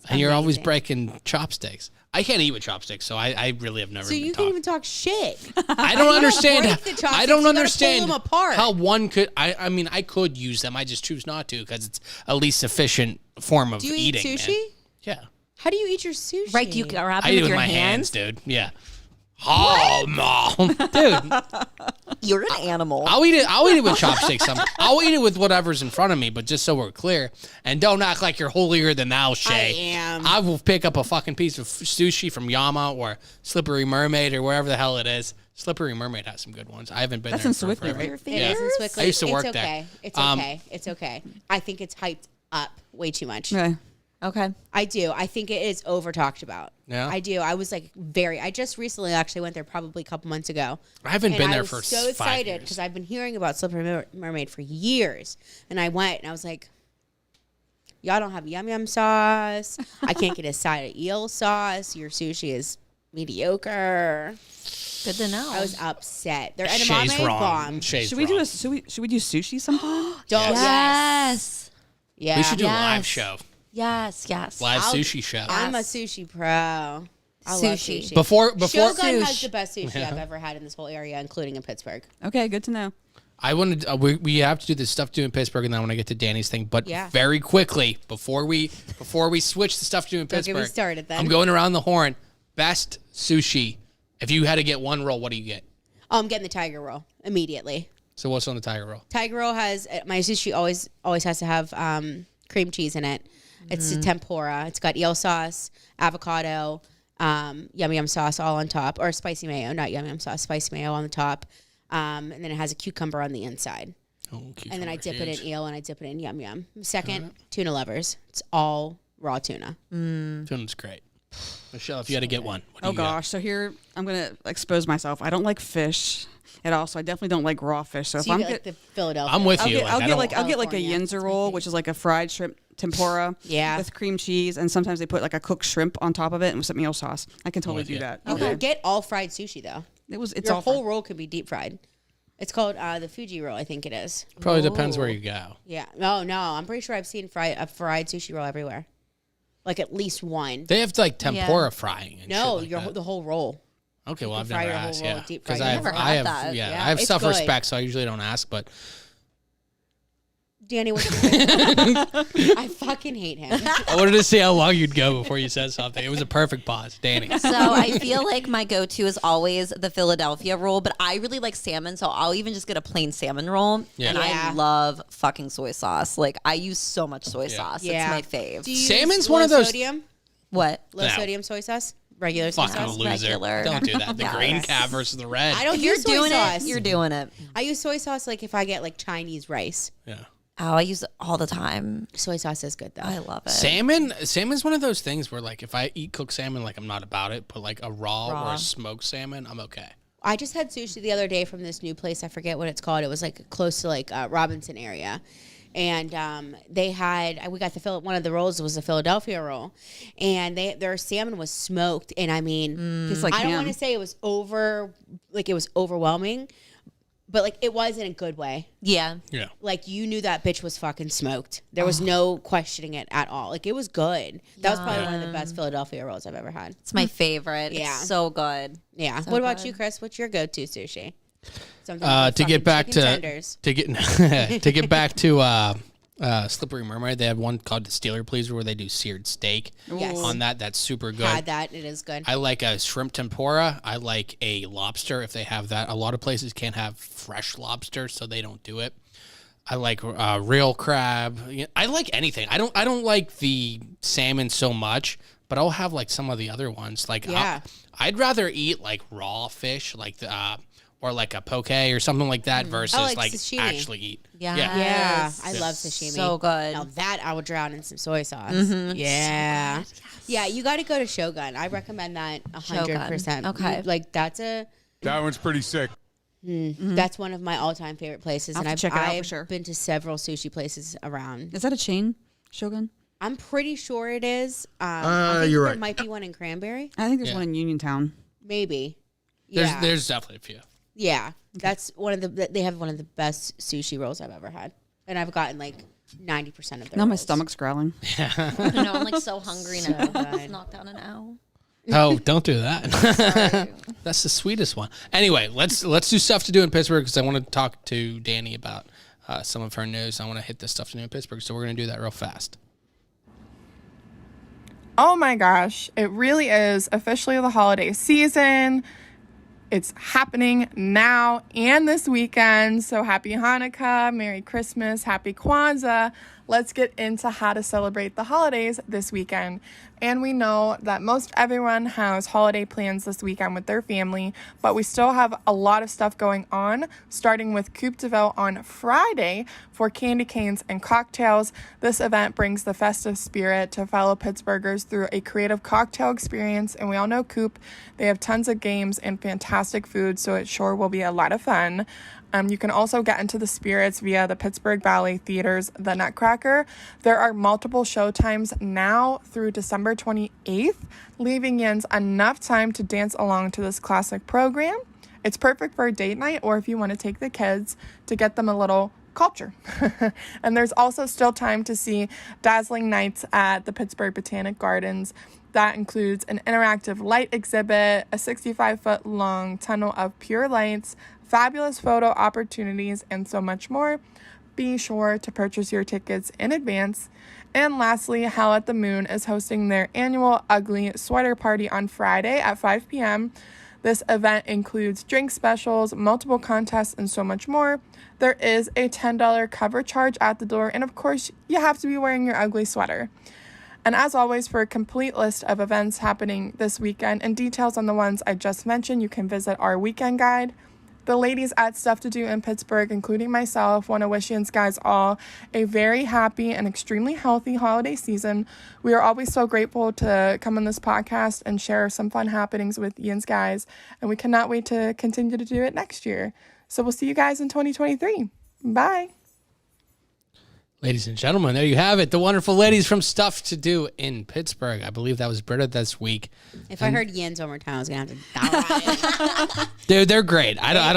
And you're always amazing. breaking chopsticks. I can't eat with chopsticks, so I really have never So even you talked. can't even talk shit. I don't understand. break the chopsticks, I don't you gotta understand pull them apart. how one could. I mean, I could use them. I just choose not to because it's a least efficient form of Do you eat eating. man. sushi? Yeah, How do you eat your sushi? Right? You grab I them eat it with with your my hands. hands, dude. Yeah. Oh, mom, dude. You're an animal. I'll eat it. I'll eat it with chopsticks. I'll eat it with whatever's in front of me. But just so we're clear, and don't act like you're holier than thou, Chey. I am. I will pick up a fucking piece of sushi from Yama or Slippery Mermaid or wherever the hell it is. Slippery Mermaid has some good ones. I haven't been That's there in for Sewickley, forever. right? It Yeah. is in Sewickley. I used to work it's there. okay. It's Um, okay. It's okay. I think it's hyped up way too much. Okay. Okay. I do. I think it is over talked about. Yeah? I do. I was like I just recently actually went there probably a couple months ago. I haven't And been I there was for so 5 excited years. because I've been hearing about Slippery Mermaid for years. And I went and I was like, y'all don't have yum yum sauce. I can't get a side of eel sauce. Your sushi is mediocre. Good to know. I was upset. Their Shay's edamame wrong. bomb. Shay's Should we do wrong. should we do sushi sometime? Don't, yes. Yeah. We should do a live Yes. show. Yes. Yes. Live I'll- sushi show. I'm a sushi pro. I love Sushi. sushi. Before Shogun has Sushi. the best sushi I've ever had in this whole area, including in Pittsburgh. Okay, good to know. I wanted we have to do this stuff to do in Pittsburgh, and then I want to get to Danny's thing. But Yeah. very quickly before we switch the stuff to do in Don't get me Pittsburgh, started then. I'm going around the horn. Best sushi. If you had to get one roll, what do you get? Oh, I'm getting the tiger roll immediately. So what's on the tiger roll? Tiger roll has my sushi always has to have cream cheese in it. It's a tempura. It's got eel sauce, avocado, yum yum sauce all on top, or spicy mayo, not yum yum sauce, spicy mayo on the top, and then it has a cucumber on the inside. Oh, And then I dip it huge. in eel and I dip it in yum yum. Second, tuna lovers. It's all raw tuna. Tuna's great. Michelle, if you had to get one, what do Oh you got? gosh, so here I'm gonna expose myself. I don't like fish at all, so I definitely don't like raw fish. So, So if you I'm get like the Philadelphia. I'm with I'll you. get, Like, I'll I get don't- like I'll get like a California. yinza roll, which is like a fried shrimp tempura. Yeah. With cream cheese, and sometimes they put like a cooked shrimp on top of it and with some eel sauce. I can totally with do you. that. You can get all fried sushi though. It's Your all whole roll could be deep fried. It's called the Fuji roll, I think it is. Probably depends where you go. Yeah. No, I'm pretty sure I've seen a fried sushi roll everywhere. Like at least one. They have like tempura frying. And No, shit like that. the whole roll. Okay, well, You I've can fry never your whole asked, roll yeah, deep fry. because I've never I had have, that. yeah, Yeah, I have it's self-respect, so I usually don't ask. But Danny, what's your favorite? I fucking hate him. I wanted to see how long you'd go before you said something. It was a perfect pause, Danny. So I feel like my go-to is always the Philadelphia roll, but I really like salmon, so I'll even just get a plain salmon roll. Yeah. And Yeah. I love fucking soy sauce. Like I use so much soy sauce. Yeah. It's my fave. Do you Salmon's use one of low those- Sodium? What? Low No. sodium soy sauce? Regular soy Fucking sauce? loser! Regular. Don't do that. The Yes. green cat versus the red. I don't If you're use soy doing sauce. it, you're doing it. I use soy sauce like if I get like Chinese rice. Yeah. Oh, I use it all the time. Soy sauce is good though. I love it. Salmon's one of those things where like if I eat cooked salmon, like I'm not about it, but like a raw or Raw. a smoked salmon, I'm okay. I just had sushi the other day from this new place. I forget what it's called. It was like close to like Robinson area. And they had, we got one of the rolls was a Philadelphia roll. And their salmon was smoked. And I mean, Tastes like I don't ham. want to say it was overwhelming, but like it was in a good way. Yeah. Yeah. Like you knew that bitch was fucking smoked. There was no questioning it at all. Like it was good. That was probably one of the best Philadelphia rolls I've ever had. It's my favorite. Yeah. It's so good. Yeah. So what about good. you, Chris? What's your go-to sushi? Something To with get fucking back chicken to tenders. to get to get back to Slippery Mermaid, they have one called the Steeler Pleaser where they do seared steak. Yes. On that, that's super good. Had that. It is good. I like a shrimp tempura. I like a lobster if they have that. A lot of places can't have fresh lobster, so they don't do it. I like real crab. I like anything. I don't like the salmon so much, but I'll have like some of the other ones. Like Yeah. I'd rather eat like raw fish, like the or like a poke or something like that, versus like like sashimi. actually eat. Yeah. Yeah, I love sashimi. So good. Now that I would drown in some soy sauce. Yeah, yeah. You got to go to Shogun. I recommend that 100%. Okay. Like that's That one's pretty sick. that's one of my all-time favorite places, I'll and have to I've check it out for I've sure. been to several sushi places around. Is that a chain, Shogun? I'm pretty sure it is. I think you're there right. might be one in Cranberry, I think there's Yeah. one in Uniontown. maybe. Yeah, There's definitely a few. yeah. That's one of the. They have one of the best sushi rolls I've ever had, and I've gotten like 90% of their Now my rolls. stomach's growling. I know, I'm like so hungry now. good. Let's knock down an owl. Oh, don't do that. That's the sweetest one. Anyway, let's do stuff to do in Pittsburgh because I want to talk to Danii about some of her news. I want to hit the stuff to do in Pittsburgh, so we're going to do that real fast. Oh my gosh, it really is officially the holiday season. It's happening now and this weekend. So happy Hanukkah, Merry Christmas, Happy Kwanzaa. Let's get into how to celebrate the holidays this weekend. And we know that most everyone has holiday plans this weekend with their family, but we still have a lot of stuff going on, starting with Coupe de Ville on Friday for candy canes and cocktails. This event brings the festive spirit to fellow Pittsburghers through a creative cocktail experience, and we all know Coupe. They have tons of games and fantastic food, so it sure will be a lot of fun. You can also get into the spirits via the Pittsburgh Ballet Theater's The Nutcracker. There are multiple show times now through December 28th, leaving yins enough time to dance along to this classic program. It's perfect for a date night or if you want to take the kids to get them a little culture. And there's also still time to see dazzling nights at the Pittsburgh Botanic Gardens. That includes an interactive light exhibit, a 65-foot long tunnel of pure lights, fabulous photo opportunities, and so much more. Be sure to purchase your tickets in advance. And lastly, Hell at the Moon is hosting their annual Ugly Sweater Party on Friday at 5 p.m. This event includes drink specials, multiple contests, and so much more. There is a $10 cover charge at the door, and of course, you have to be wearing your ugly sweater. And as always, for a complete list of events happening this weekend and details on the ones I just mentioned, you can visit our weekend guide. The ladies at Stuff to Do in Pittsburgh, including myself, want to wish you guys all a very happy and extremely healthy holiday season. We are always so grateful to come on this podcast and share some fun happenings with Ian's guys, and we cannot wait to continue to do it next year. So we'll see you guys in 2023. Bye. Ladies and gentlemen, there you have it. The wonderful ladies from Stuff to Do in Pittsburgh. I believe that was Britta this week. If I heard yins one more time, I was gonna have to die. They're great. I don't.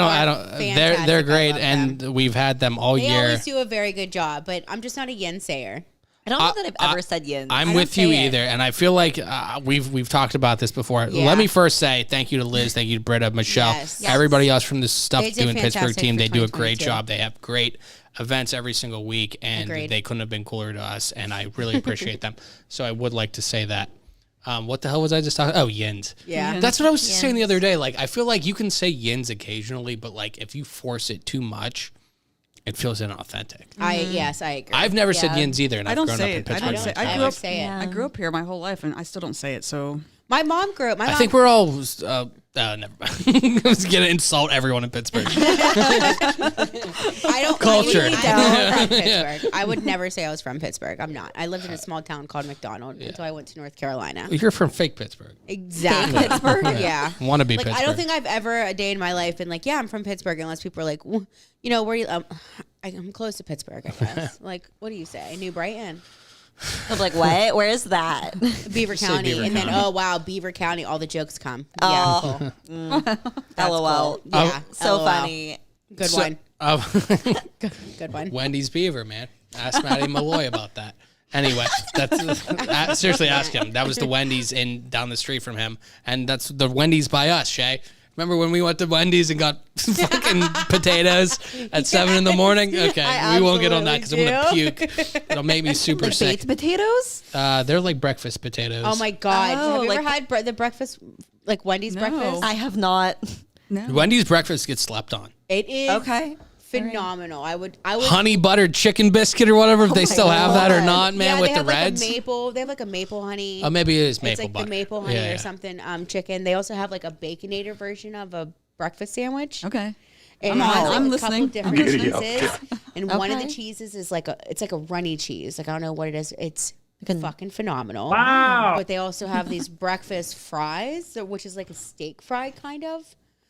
They're fantastic. great, I love and we've had them all They year. always do a very good job, but I'm just not a yin sayer. I don't know that I've ever said yins. I'm with you either, and I feel like we've talked about this before. Yeah. Let me first say thank you to Liz, thank you to Britta, Michelle, everybody else from the Stuff They did Doing Pittsburgh fantastic team. for They do a great 2022. job. They have great events every single week, and Agreed. they couldn't have been cooler to us, and I really appreciate them. So I would like to say that. What the hell was I just talking? Oh, yins. Yeah. That's what I was just saying the other day. Like, I feel like you can say yins occasionally, but like if you force it too much, it feels inauthentic. Yes, I agree. I've never said yins either, and I I've don't grown say up in it. I Pittsburgh. don't say. I I grew up. say it. I grew up here my whole life, and I still don't say it. So My mom grew up. I think we're all. Never mind. I was gonna insult everyone in Pittsburgh. I don't Cultured. I'm from Pittsburgh. I would never say I was from Pittsburgh. I'm not. I lived in a small town called McDonald until I went to North Carolina. You're from fake Pittsburgh. Exactly. Pittsburgh. Yeah. Want to be Like Pittsburgh? I don't think I've ever a day in my life been like, yeah, I'm from Pittsburgh, unless people are like, "Well, you know, where you? I'm close to Pittsburgh, I guess. Like, what do you say? New Brighton, I'm like, what? Where is that? Beaver County, Beaver and then County. oh wow, Beaver County, all the jokes come. Oh. Yeah, LOL. cool. Yeah, So LOL. funny. Good one. Oh, Good one. Wendy's Beaver, man. Ask Matty Malloy about that. Anyway, that's seriously ask him. That was the Wendy's in down the street from him, and that's the Wendy's by us, Chey. Remember when we went to Wendy's and got fucking potatoes at 7 in the morning? Okay, I we won't get on that because I'm absolutely gonna puke. It'll make me super Like sick. baked potatoes? They're like breakfast potatoes. Oh my god! Oh, Have you ever like- had the breakfast, like Wendy's No. breakfast? I have not. no. Wendy's breakfast gets slept on. It is Okay. phenomenal. I would Honey buttered chicken biscuit or whatever. If they still have that or God. not, man, yeah, with they the have reds. Like a maple. They have like a maple honey. Oh, maybe it is maple It's like butter. the maple honey Yeah, yeah. or something. Chicken. They also have like a baconator version of a breakfast sandwich. Okay. It I'm has, on. like, I'm a listening. couple different cheeses, and one of the Okay. cheeses is like it's like a runny cheese. Like I don't know what it is. It's Like a- fucking phenomenal. Wow! But they also have these breakfast fries, which is like a steak fry kind of.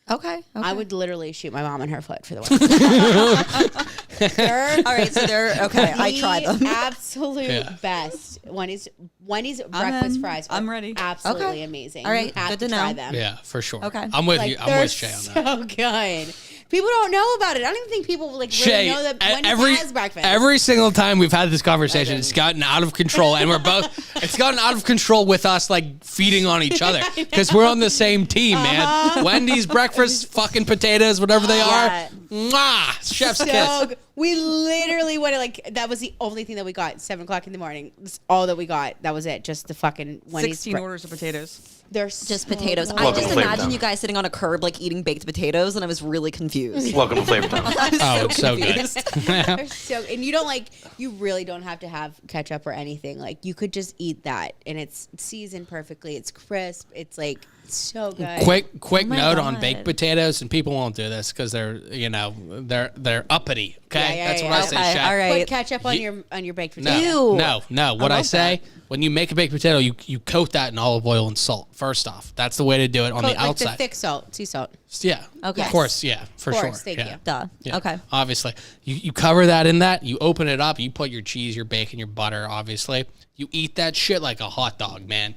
Okay. I would literally shoot my mom in her foot for the one. They're All right, so they're okay. I tried them. Absolute Yeah. best. Wendy's breakfast in. fries. I'm are ready. Absolutely Okay. amazing. All right, You have good to to try know. them. Yeah, for sure. Okay. I'm with Like, you. I'm they're with Chey on that. so good. People don't know about it. I don't even think people like really know that Wendy's has breakfast. every single time we've had this conversation, it's gotten out of control, and we're both. It's gotten out of control with us like feeding on each other because we're on the same team, man. Wendy's breakfast, fucking potatoes, whatever they Yeah. are. Mwah! Chef's so kiss. good. We literally went like that was the only thing that we got. 7:00 in the morning. That's all that we got. That was it. Just the fucking Wendy's. 16 orders of potatoes. They're Just so potatoes. good. I Welcome just to Flavor imagine Town. you guys sitting on a curb like eating baked potatoes, and I was really confused. Welcome to Flavor Town. Oh, it's so good. confused. They're so, and you don't you really don't have to have ketchup or anything. Like you could just eat that, and it's seasoned perfectly. It's crisp. It's like so good. Quick my note on God. baked potatoes, and people won't do this because they're uppity. Okay, Yeah, that's yeah, what I yeah. say. Okay, Chef. all right. Put ketchup on your baked No, potato. Ew. no. What I love say, when you make a baked potato, you coat that in olive oil and salt. First off, that's the way to do it on Coat, the like outside. the thick salt, sea salt. Yeah. Okay. Of course. Yeah. For Of course, sure. thank yeah. you. Duh. Yeah. Okay. Obviously, you cover that in that. You open it up. You put your cheese, your bacon, your butter. Obviously, you eat that shit like a hot dog, man.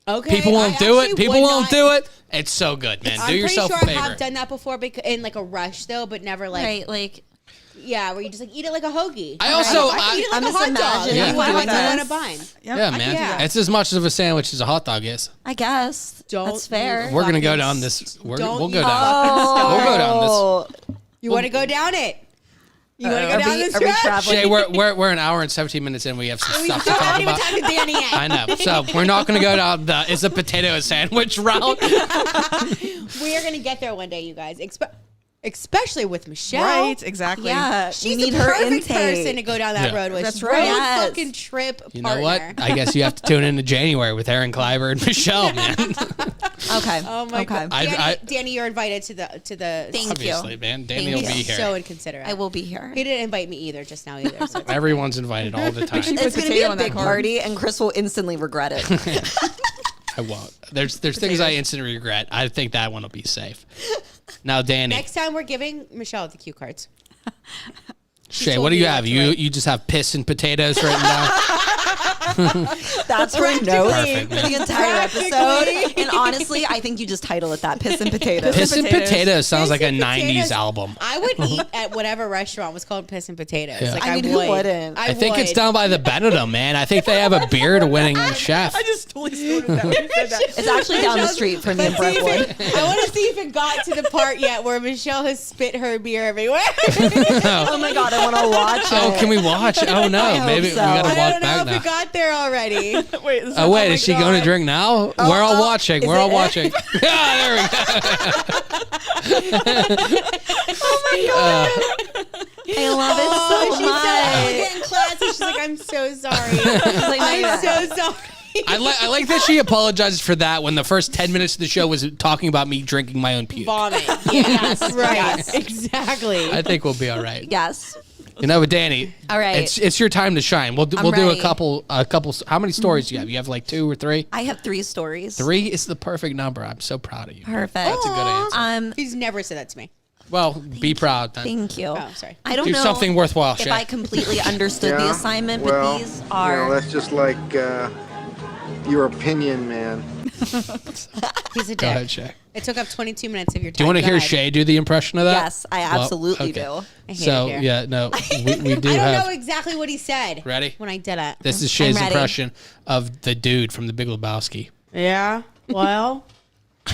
Okay. People won't I do it. actually People would won't not- do it. It's so good, man. I'm Do pretty yourself sure a favor. I have done that before in like a rush though, but never like Right. Like yeah, where you just like eat it like a hoagie. I also- I eat it like I'm a just hot dog. imagining Yeah. You want doing to this. want to bind. yeah, man. Yeah. It's as much of a sandwich as a hot dog is. I guess Don't that's fair. We're gonna go Fucking down this. We'll don't go you down. Oh. We'll go down this. You want to go down it? You want to go Are down we- this are we road? traveling? Jay, we're an hour and 17 minutes in. We have some We stuff to still talk haven't even about. talked to Danny yet. I know. So we're not going to go down the is a potato sandwich route. We are gonna get there one day, you guys. Especially with Michelle. Right, exactly. Yeah. She's we need the her perfect intake. person to go down that Yeah. road with. That's Road right. Yes. fucking trip You partner. know what? I guess you have to tune into January with Aaron Kleiber and Michelle, man. Okay. Oh my okay. god, I- Danny, you're invited to the. Thank Obviously, you. man. Danny Thank will be you. here. So inconsiderate. I will be here. He didn't invite me either just now either. So it's Everyone's invited all the time. It's going to be potato a on that big card. party, and Chris will instantly regret it. I won't. There's things I instantly regret. I think that one will be safe. Now, Danny, next time we're giving Michelle the cue cards. Shay, told what do me you not have? to You write. you just have piss and potatoes written down. That's her notes Perfect, for the entire episode. And honestly, I think you just title it that, Piss and Potatoes. Piss and Potatoes sounds like a Piss and 90s Potatoes. album. I would eat at whatever restaurant was called Piss and Potatoes. Yeah. Like I mean, I who would. wouldn't? I think it's down by the Benedum, man. I think they have a beard-winning chef. I just totally snorted that when you said that. It's actually down the street from me in Brentwood. I want to see if it got to the part yet where Michelle has spit her beer everywhere. Oh my God, I want to watch it. Oh, can we watch? Oh no, I hope maybe so. we gotta I walk don't know back if now. it got there already. Wait, this Oh wait, my is she God. going to drink now? We're all watching. is We're all it? watching. Yeah, there we go. I love it so She said, much. getting classy. She's like, I'm so sorry. Like, I'm so sorry. I like that she apologizes for that when the first 10 minutes of the show was talking about me drinking my own puke. Vomit. Yes, right. Yes. Exactly. I think we'll be all right. Yes. You know, with Danii, All right. it's your time to shine. We'll do ready. a couple. How many stories do you have? You have like 2 or 3? I have 3 stories. 3 is the perfect number. I'm so proud of you. Perfect. That's a good answer. He's never said that to me. Well, be proud. Then. Thank you. Oh, sorry. I don't Do know something worthwhile, if Shay. I completely understood the assignment, but these are. that's just like your opinion, man. He's a dick. Go ahead, Shay. It took up 22 minutes of your time. Do you want to Go hear ahead. Shay do the impression of that? Yes, I absolutely do. I hate So it here. yeah, no, we do I don't have. know exactly what he said. Ready? When I did it. This is Shay's ready. impression of the dude from The Big Lebowski. Yeah. Well,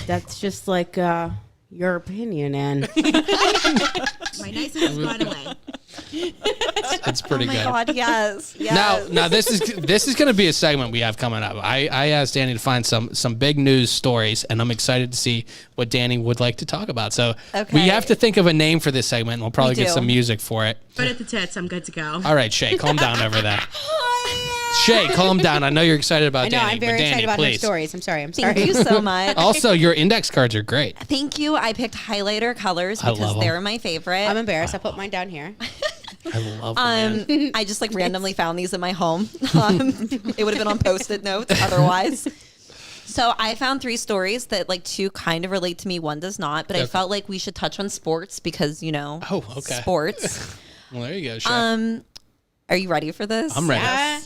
that's just like your opinion, and my niceness got away. That's pretty Oh my good. God, yes. Yes. Now this is going to be a segment we have coming up. I asked Danii to find some big news stories, and I'm excited to see what Danii would like to talk about. So we Okay. have to think of a name for this segment, and we'll probably We get do. some music for it. But at the tits, I'm good to go. All right, Shay, calm down over there. Shay, calm down. I know you're excited about I know. Danii, I'm very but Danii, excited about her please. stories. I'm sorry. I'm sorry. Thank you so much. Also, your index cards are great. Thank you. I picked highlighter colors I love because 'em. they're my favorite. I'm embarrassed. I put mine down here. I love them. I just like randomly found these in my home. It would have been on Post-it notes otherwise. So I found 3 stories that like 2 kind of relate to me. 1 does not, but I Okay. felt like we should touch on sports because, Oh, okay. sports. Well, there you go, Shay. Are you ready for this? I'm ready.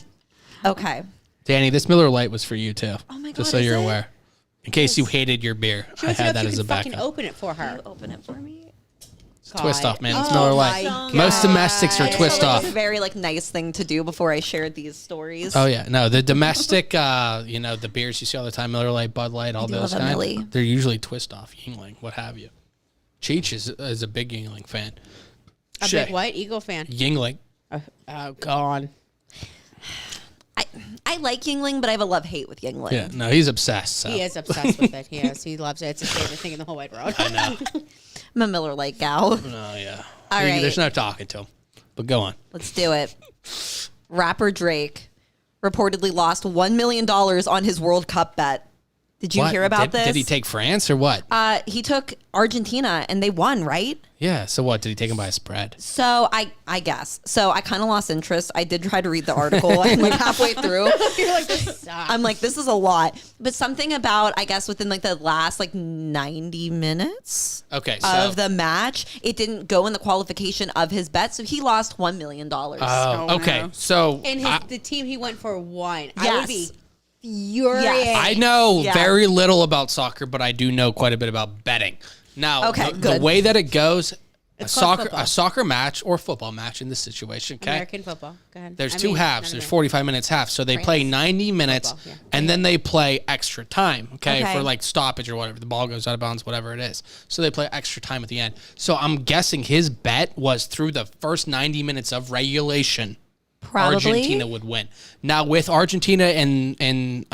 Okay. Danii, this Miller Lite was for you too. Oh my God, Just so is you're it? aware. In case you hated your beer, She I wants to know had if that you as can a fucking backup. open it for her. Open it for me. Twist off, man. It's Oh Miller my Lite. Most domestics are twist So, like, off. It's a very like nice thing to do before I shared these stories. Oh yeah, no, the domestic, the beers you see all the time, Miller Lite, Bud Light, all do those love a kinds, Millie. they're usually twist off, Yingling, what have you. Cheech is a big Yingling fan. A Shay, big what? Eagle fan. Yingling. Oh, God. I like Yingling, but I have a love-hate with Yingling. Yeah, no, he's obsessed. So. He is obsessed with it. He is. He loves it. It's his favorite thing in the whole wide world. I know. I'm a Miller Lite gal. Oh yeah. All right. There's no talking to him. But go on. Let's do it. Rapper Drake reportedly lost $1 million on his World Cup bet. Did you What? hear about this? Did he take France or what? He took Argentina and they won, right? Yeah. So what? Did he take him by a spread? So I guess. So I kind of lost interest. I did try to read the article. I'm like halfway through. You're like, this sucks. I'm like, this is a lot. But something about, I guess, within like the last like 90 minutes Okay. So of the match, it didn't go in the qualification of his bet. So he lost $1 million. Oh, Oh, okay. no. So And the team he went for won. I would be Yes. furious. Yes. I know Yeah. very little about soccer, but I do know quite a bit about betting. Now, Okay, the good. way that it goes, It's called football. a soccer match or football match in this situation, okay? American football. Go ahead. There's I 2 mean, halves. none There's of it. 45 minutes half. So they play 90 minutes Football, yeah. and then they play extra time, okay? Okay. For like stoppage or whatever. The ball goes out of bounds, whatever it is. So they play extra time at the end. So I'm guessing his bet was through the first 90 minutes of regulation. Probably. Argentina would win. Now with Argentina and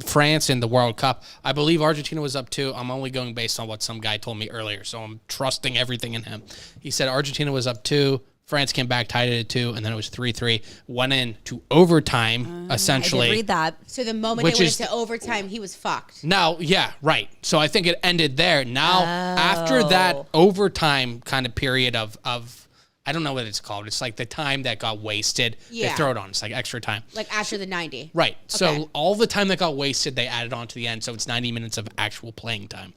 France in the World Cup, I believe Argentina was up 2. I'm only going based on what some guy told me earlier, so I'm trusting everything in him. He said Argentina was up 2. France came back, tied it at 2, and then it was 3-3. Went into overtime, I essentially. did read that. So the moment Which it went is- into overtime, he was fucked. Now, yeah, right. So I think it ended there. Now, after that overtime kind of period of I don't know what it's called. It's like the time that got wasted. Yeah. They throw it on. It's like extra time. Like after the 90. Right. So Okay. all the time that got wasted, they added on to the end. So it's 90 minutes of actual playing time.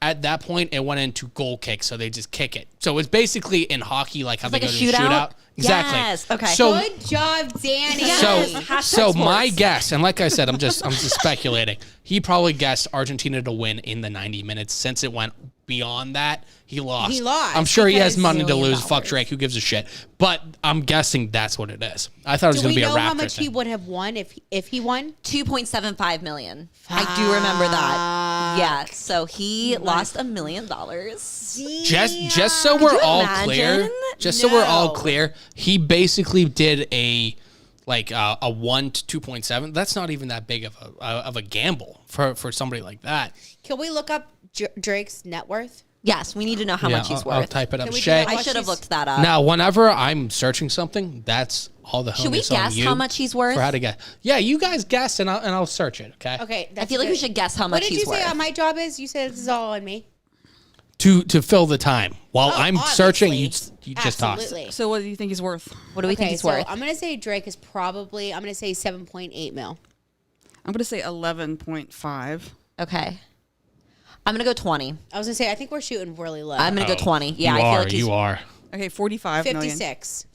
at that point, it went into goal kick, so they just kick it. So it's basically in hockey, like how they like go a to a shootout? shootout. Exactly. Yes, okay. So, Good job, Danii. Yes. so Hashtag my sports. guess, and like I said, I'm just speculating. He probably guessed Argentina to win in the 90 minutes. Since it went beyond that, he lost. He lost I'm sure he has because- money to lose. $1 Fuck Drake. Who gives a shit? But I'm guessing that's what it is. I thought it was Do going we to be a know Raptor how much thing. he would have won if he won? $2.75 million. I do remember that. Yeah. So he lost $1 million. Just so we're all clear, imagine? so we're all No. clear, he basically did a 1 to 2.7. That's not even that big of a gamble for somebody like that. Can we look up Drake's net worth? Yes, we need to know how much he's worth. I'll type it up. Can we do Shay, that? I should have looked that up. now whenever I'm searching something, that's all the Should we onus on guess you how much he's worth? for how to guess. Yeah, you guys guess and I'll search it. Okay. Okay, I feel like we should guess how much What did he's you say worth. my job is? You said this is all on me. To fill the time while I'm searching, you Obviously. just talk. Absolutely. So what do you think he's worth? What do we think he's so worth? I'm gonna say Drake is probably. I'm gonna say 7.8 mil. I'm gonna say 11.5. Okay. I'm going to go 20. I was gonna say I think we're shooting really low. I'm going to go 20. Yeah, you I feel are. like he's You are. Okay, 45 million. 56.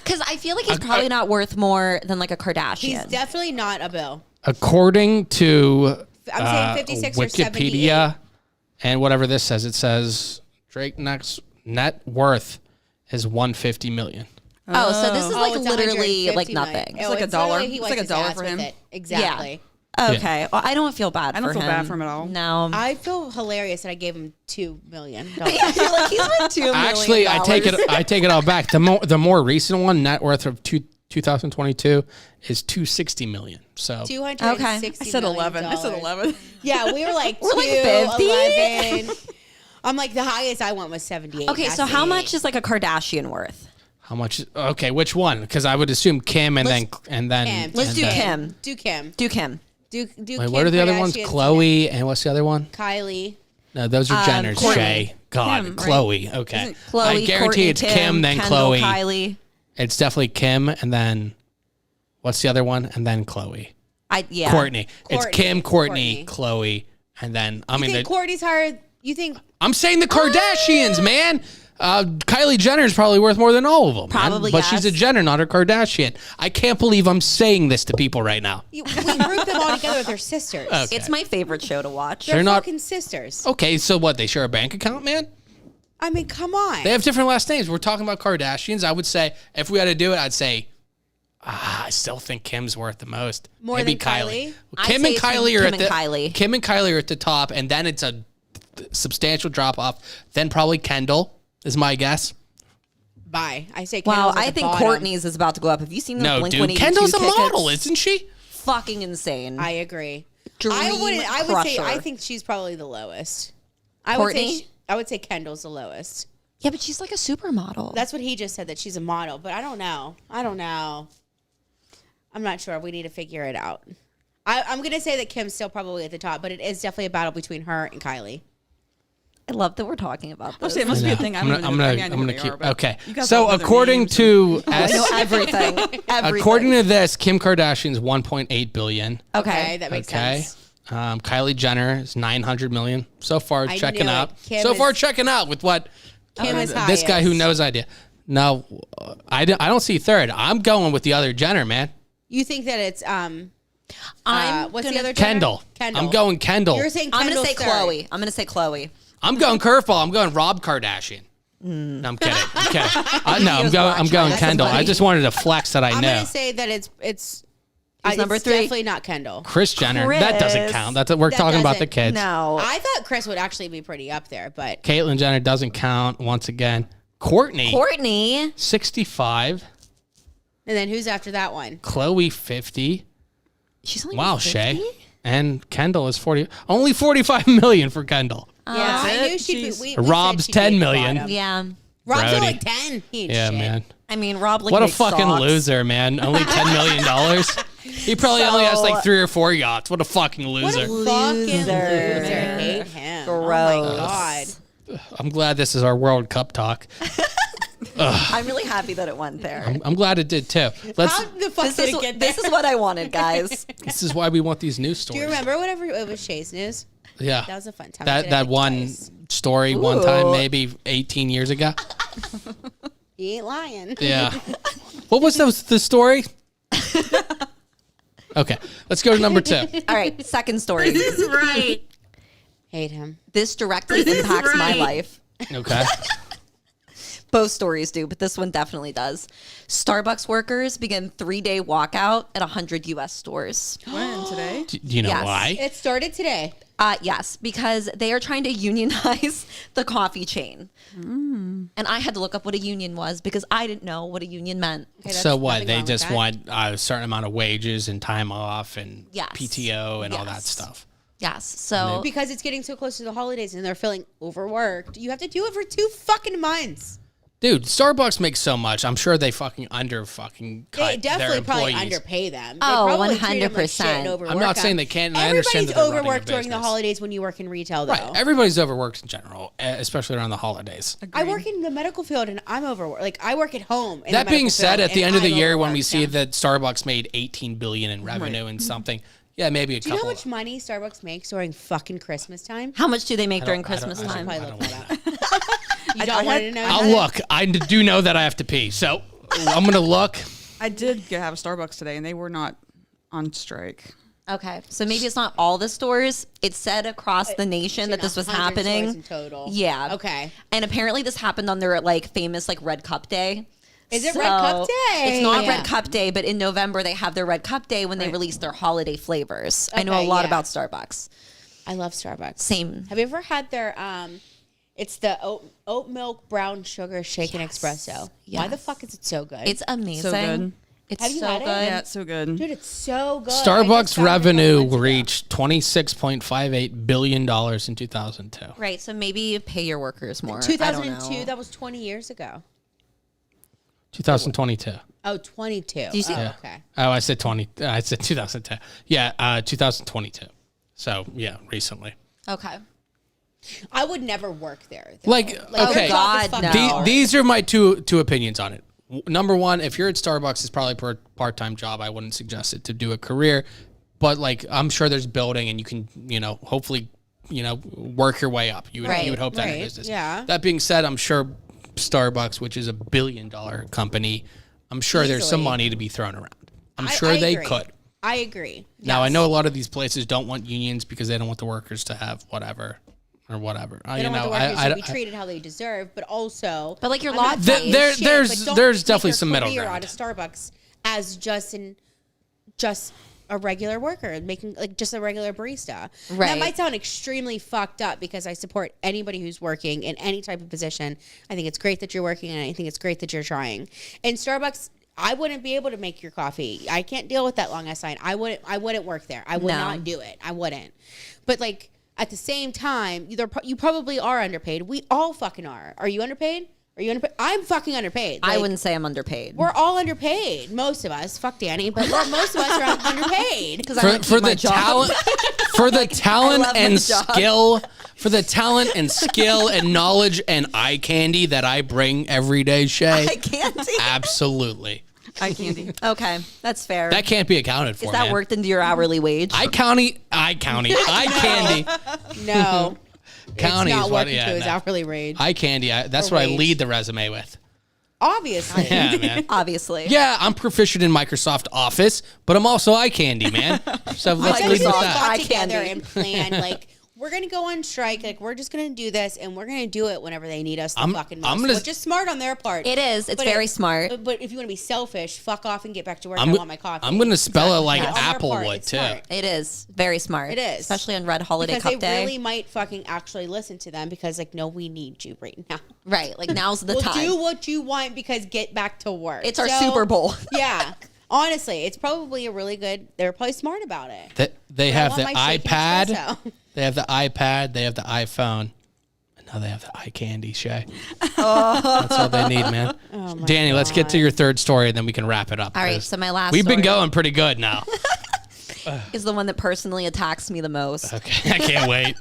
Because I feel like he's probably not worth more than like a Kardashian. He's definitely not a bill. According to I'm saying 56 or Wikipedia and whatever this says, it says Drake net worth is 150 million. Oh, so this is like it's literally 150 like million. nothing. It's like a dollar. literally he It's wipes like a his dollar ass for with him. it. Exactly. Okay. Well, I don't feel bad I don't for feel him. bad for him at all. No. I feel hilarious that I gave him $2 million. I feel like he's worth $2 million. Actually, I take it all back. The more recent one, net worth of 2022 is 260 million. So $260 Okay. I said 11. I said 11. Yeah, we were like We're 2, like 50. 11. I'm like the highest I went was 78. Okay, so how much is like a Kardashian worth? how much? Okay, which one? Because I would assume Kim and then Kim. Let's and do then- Kim. Do Kim. Do Kim. Do Wait, Kim what are the other ones? Kardashian, Chloe and what's the other one? Kylie. No, those are Jenner's. Kourtney. Shay. God, Kim, right? Chloe. Okay. Isn't Chloe, I guarantee Kourtney, it's Kim, then Kendall, Chloe. Kylie. It's definitely Kim, and then what's the other one? And then Chloe. Yeah. Courtney. It's Kourtney. Kim, Courtney, Kourtney. Chloe, and then You think Courtney's higher? You think? I'm saying the Kardashians, man. Kylie Jenner is probably worth more than all of them. man. Probably, but she's a yes. Jenner, not a Kardashian. I can't believe I'm saying this to people right now. We group them all together with their sisters. Okay. It's my favorite show to watch. They're They're not- fucking sisters. Okay, so what? They share a bank account, man? I mean, come on. They have different last names. We're talking about Kardashians. I would say, if we had to do it, I'd say, I still think Kim's worth the most. More Maybe than Kylie? I'd Kim say and it's Kylie are Kim at and the Kylie. Kim and Kylie are at the top, and then it's a substantial drop off. Then probably Kendall is my guess. Bye. I say. Wow, Kendall's at I the think bottom. Courtney's is about to go up. Have you seen the No, Blink dude, 182 Kendall's a tickets? model, isn't she? Fucking insane. I agree. Dream I would say. crusher. I think she's probably the lowest. Courtney? I would say Kendall's the lowest. Yeah, but she's like a supermodel. That's what he just said, that she's a model, but I don't know. I'm not sure. We need to figure it out. I'm going to say that Kim's still probably at the top, but it is definitely a battle between her and Kylie. I love that we're talking about I'll this. say it must be a thing. I don't even know. I mean, I know I'm who gonna they keep. are, but Okay. you guys So all know their according names to I know everything. according to this, Kim Kardashian's 1.8 billion. Okay. That makes Okay. sense. Kylie Jenner is 900 million. So far, I checking knew it. out. Kim So far, is- checking out with what Kim is this guy who highest. knows idea. No, I don't see third. I'm going with the other Jenner, man. You think that it's I'm what's gonna- the other Jenner? Kendall. Kendall. I'm going Kendall. You're saying I'm Kendall's going to say third. Chloe. I'm going to say Chloe. I'm going curveball. I'm going Rob Kardashian. No, I'm kidding. I'm going That's Kendall. funny. I just wanted to flex that I I'm know. going to say that it's number 3? definitely not Kendall. Chris Jenner. That doesn't Chris. count. We're That talking about the doesn't- kids. No. I thought Chris would actually be pretty up there, but Caitlyn Jenner doesn't count once again. Courtney, Courtney. 65. and then who's after that one? Chloe, 50. She's only Wow, 50? Shay. And Kendall is 40. Only 45 million for Kendall. Yeah, I it. knew she'd be. Jeez. We Rob's said she'd be at 10 the million. bottom. Yeah. Rob's Brody. only 10. He ain't Yeah, shit. man. I mean, Rob like What a makes fucking socks. loser, man. Only $10 million. He probably only has like 3 or 4 yachts. What a fucking What loser. a fucking loser. Loser. Hate him. Gross. Oh my god. I'm glad this is our World Cup talk. I'm really happy that it went there. I'm glad it did too. How the fuck did it get there? This is what I wanted, guys. This is why we want these news Do stories. you remember whatever it was Shay's news? Yeah. That was a fun time. That one story one time, maybe 18 years ago. You ain't lying. Yeah. What was the story? Okay, let's go to number 2. All right, second story. This is right. Hate him. This directly impacts my life. Okay. Both stories do, but this one definitely does. Starbucks workers begin 3-day walkout at 100 U.S. stores. When today? Do you know Yes. why? It started today. Yes, because they are trying to unionize the coffee chain. And I had to look up what a union was because I didn't know what a union meant. Okay, So that's what? nothing They wrong with just that. want a certain amount of wages and time off and Yes. PTO and all that Yes. stuff. Yes, so Because it's getting so close to the holidays and they're feeling overworked. You have to do it for 2 fucking months. Dude, Starbucks makes so much. I'm sure they fucking cut They their definitely probably employees. underpay them. They Oh, probably treat them like 100%. shit and overwork I'm not them. saying they can't, and I understand Everybody's that they're running a overworked during the business. holidays when you work in retail, though. Right. Everybody's overworked in general, especially around the holidays. I work in the medical field and I'm overworked. Like I work at home. In That the being medical said, field, at the and end of the I'm year when we overworked, see yeah. that Starbucks made $18 billion in revenue and something, yeah, maybe a Do you know couple. how much money Starbucks makes during fucking Christmas time? how much do they make during I don't- Christmas I don't- time? Probably I look don't that up. You don't want to know? I'll that? look. I do know that I have to pee, so I'm gonna look. I did have a Starbucks today, and they were not on strike. Okay, so maybe it's not all the stores. It said across the nation that this was 100 happening. stores in total. Yeah. Okay. And apparently this happened on their like famous like Red Cup Day. Is it Red Cup Day? It's not Yeah. Red Cup Day, but in November they have their Red Cup Day when they release their holiday flavors. I know a Okay, lot yeah. about Starbucks. I love Starbucks. Same. Have you ever had their it's the oat milk brown sugar shaken espresso. Why the Yes. fuck is it so good? It's amazing. So good. It's Have you so had it? good. Yeah, it's so good. Dude, it's so good. I just Starbucks found it a couple revenue months ago. reached $26.58 billion in 2002. Right, so maybe pay your workers more. I don't 2002, know. that was 20 years ago. 2022. Oh, 22. Do you see- Oh, Yeah. okay. Oh, I said 20. I said 2010. Yeah, 2022. So yeah, recently. Okay. I would never work there. though. Like, their okay, job is God, fucking no. hard. These are my two opinions on it. Number one, if you're at Starbucks, it's probably a part-time job. I wouldn't suggest it to do a career, but like I'm sure there's building and you can, hopefully, work your way up. You would hope that in right, business. yeah. That being said, I'm sure Starbucks, which is a $1 billion company, I'm sure there's some Easily. money to be thrown around. I'm I- sure I they agree. could. I agree. Now I know a lot of these places don't want unions because they don't want the workers to have whatever. They don't want the workers to be treated how they deserve, but also. But, like, your I'm not lot talking There- shit, there's- but don't there's make definitely your some middle career ground. out of Starbucks as just a regular worker making like just a regular barista. And Right. that might sound extremely fucked up because I support anybody who's working in any type of position. I think it's great that you're working and I think it's great that you're trying. And Starbucks, I wouldn't be able to make your coffee. I can't deal with that long ass line. I wouldn't work there. I would No. not do it. I wouldn't. But like at the same time, you probably are underpaid. We all fucking are. Are you underpaid? Are you underpaid? I'm fucking underpaid. I Like, wouldn't say I'm underpaid. We're all underpaid. Most of us. Fuck Danii, but most of us are underpaid. Because I For the talent, for the talent love my and job. skill, for the talent and skill and knowledge and eye candy that I bring every day, Chey. I can't see. Absolutely. Eye candy. Okay, that's fair. That can't be accounted for, Is that man. worked into your hourly wage? Eye candy. Eye candy. No. County it's is not what, working yeah, to his no. hourly wage. Eye candy. That's Or what I wage. lead the resume with. Obviously. Yeah, man. Obviously. Yeah, I'm proficient in Microsoft Office, but I'm also eye candy, man. So let's I lead bet with you that. got Eye together candy. and planned like we're gonna go on strike. Like we're just gonna do this, and we're gonna do it whenever they need us. The fucking most, I'm gonna- which is smart on their part. It is. It's But very smart. But if you want to be selfish, fuck off and get back to work. I'm I go- want my coffee. I'm going to spell it like On their Apple part, would, it's too. smart. It is very smart. It is. Especially on Red Holiday Because Cup they Day. really might fucking actually listen to them because like no, we need you right now. Right. Like now's the Well, time. do what you want because get back to work. It's our Super Bowl. Yeah. Honestly, it's probably a really good. They're probably smart about it. They I have want the my shaken iPad, espresso. they have the iPad, they have the iPhone, and now they have the eye candy, Chey. Oh. That's all they need, man. Danii, let's get to your third story, and then we can wrap it up. All right, 'cause so my last We've been story going pretty good now. is the one that personally attacks me the most. Okay, I can't wait.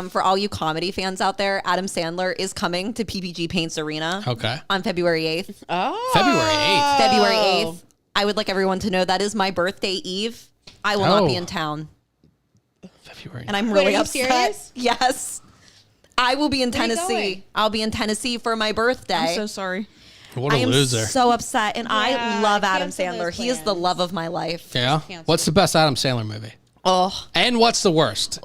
For all you comedy fans out there, Adam Sandler is coming to PPG Paints Arena Okay. on February 8th. Oh. February 8th. February 8th. I would like everyone to know that is my birthday eve. I will not be in town. February. And I'm Wait, really are you upset. serious? Yes. I will be in Where are you Tennessee. going? I'll be in Tennessee for my birthday. I'm so sorry. What a I am loser. so upset, and I Yeah, love Adam cancel those Sandler. He is the plans. love of my life. Yeah. Cancel. What's the best Adam Sandler movie? Oh, And what's the worst?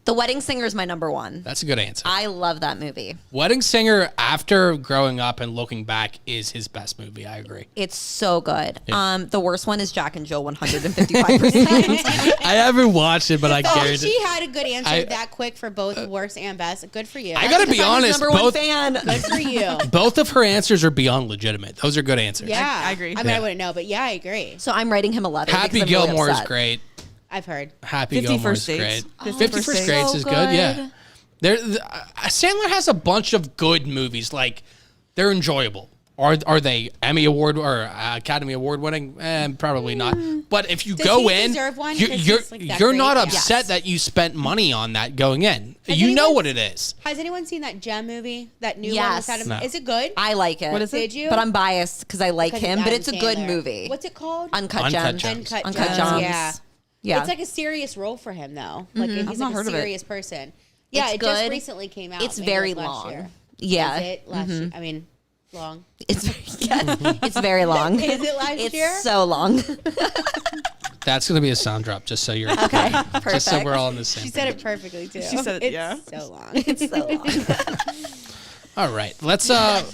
The Wedding Singer is my number one. That's a good answer. I love that movie. Wedding Singer, after growing up and looking back, is his best movie. I agree. It's so good. Yeah. The worst one is Jack and Jill 155%. I haven't watched it, but I Oh, guarantee. she had a good answer I- that quick for both worst and best. Good for you. I gotta be I'm his honest. number one Both fan. Good for you. both of her answers are beyond legitimate. Those are good answers. Yeah, I agree. I mean, Yeah. I wouldn't know, but yeah, I agree. So I'm writing him a letter. Happy because I'm really Gilmore is upset. great. I've heard. Happy 50 Gilmore is First Dates. great. 50 50 First First Dates. Dates So is good. Yeah. good. Sandler has a bunch of good movies. Like they're enjoyable. Are they Emmy Award or Academy Award winning? Probably not. But if you Does go he in, deserve one? you're 'Cause you're, he's, like, that you're great? not Yeah. upset Yes. that you spent money on that going in. Has You know anyone- what it is. Has anyone seen that Gem movie? That new one Yes. with Adam? No. Is it good? I like it. What is it? Did you? But I'm biased because I like Because him. it's But Adam it's a good Sandler. movie. What's it called? Uncut Uncut Gems. Gems. Uncut Gems. Gems. Yeah. Yeah. It's like a serious role for him, though. Like he's I've not like a heard of it. serious person. Yeah, It's it just good. recently came out. It's maybe, very like, last long. year. Yeah. Is it last year? I mean, long. It's it's very long. Is it last It's year? so long. That's gonna be a sound drop, just so you're Okay, just so perfect. we're all on the same. She said it perfectly too. She said it, it's yeah. so long. It's so long. All right, let's.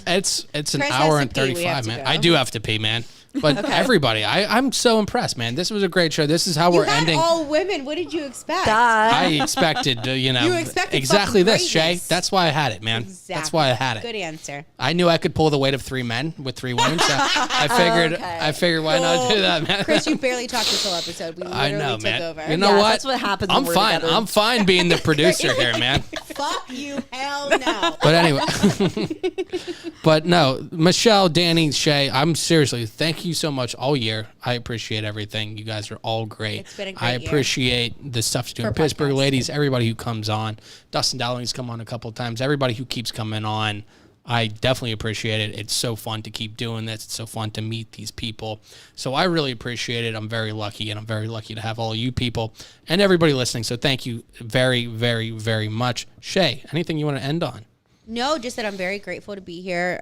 It's an Chris has hour to and pee. We have 35, to man. go. I do have to pee, man. But everybody, I'm so impressed, man. This was a great show. This is how You we're had ending. all women. What did you expect? I expected, You expected exactly fucking this, Shay. greatness. That's why I had it, man. Exactly. That's why I had it. Good answer. I knew I could pull the weight of 3 men with 3 women, so I figured why not do that, man. Chris, you barely talked this whole episode. We literally I know, took man. over. You know Yeah, what? that's what happens I'm when we're fine. together. I'm fine being the producer here, man. Fuck you, hell no. But anyway, but no, Michelle, Danii, Shay, I'm seriously, thank you so much all year. I appreciate everything. You guys are all great. It's been a great I year. appreciate the stuff you're doing. For Pittsburgh podcasts. ladies, everybody who comes on. Dustin Dowling's come on a couple of times. Everybody who keeps coming on. I definitely appreciate it. It's so fun to keep doing this. It's so fun to meet these people. So I really appreciate it. I'm very lucky, and I'm very lucky to have all you people and everybody listening. So thank you very, very, very much. Shay, anything you want to end on? No, just that I'm very grateful to be here.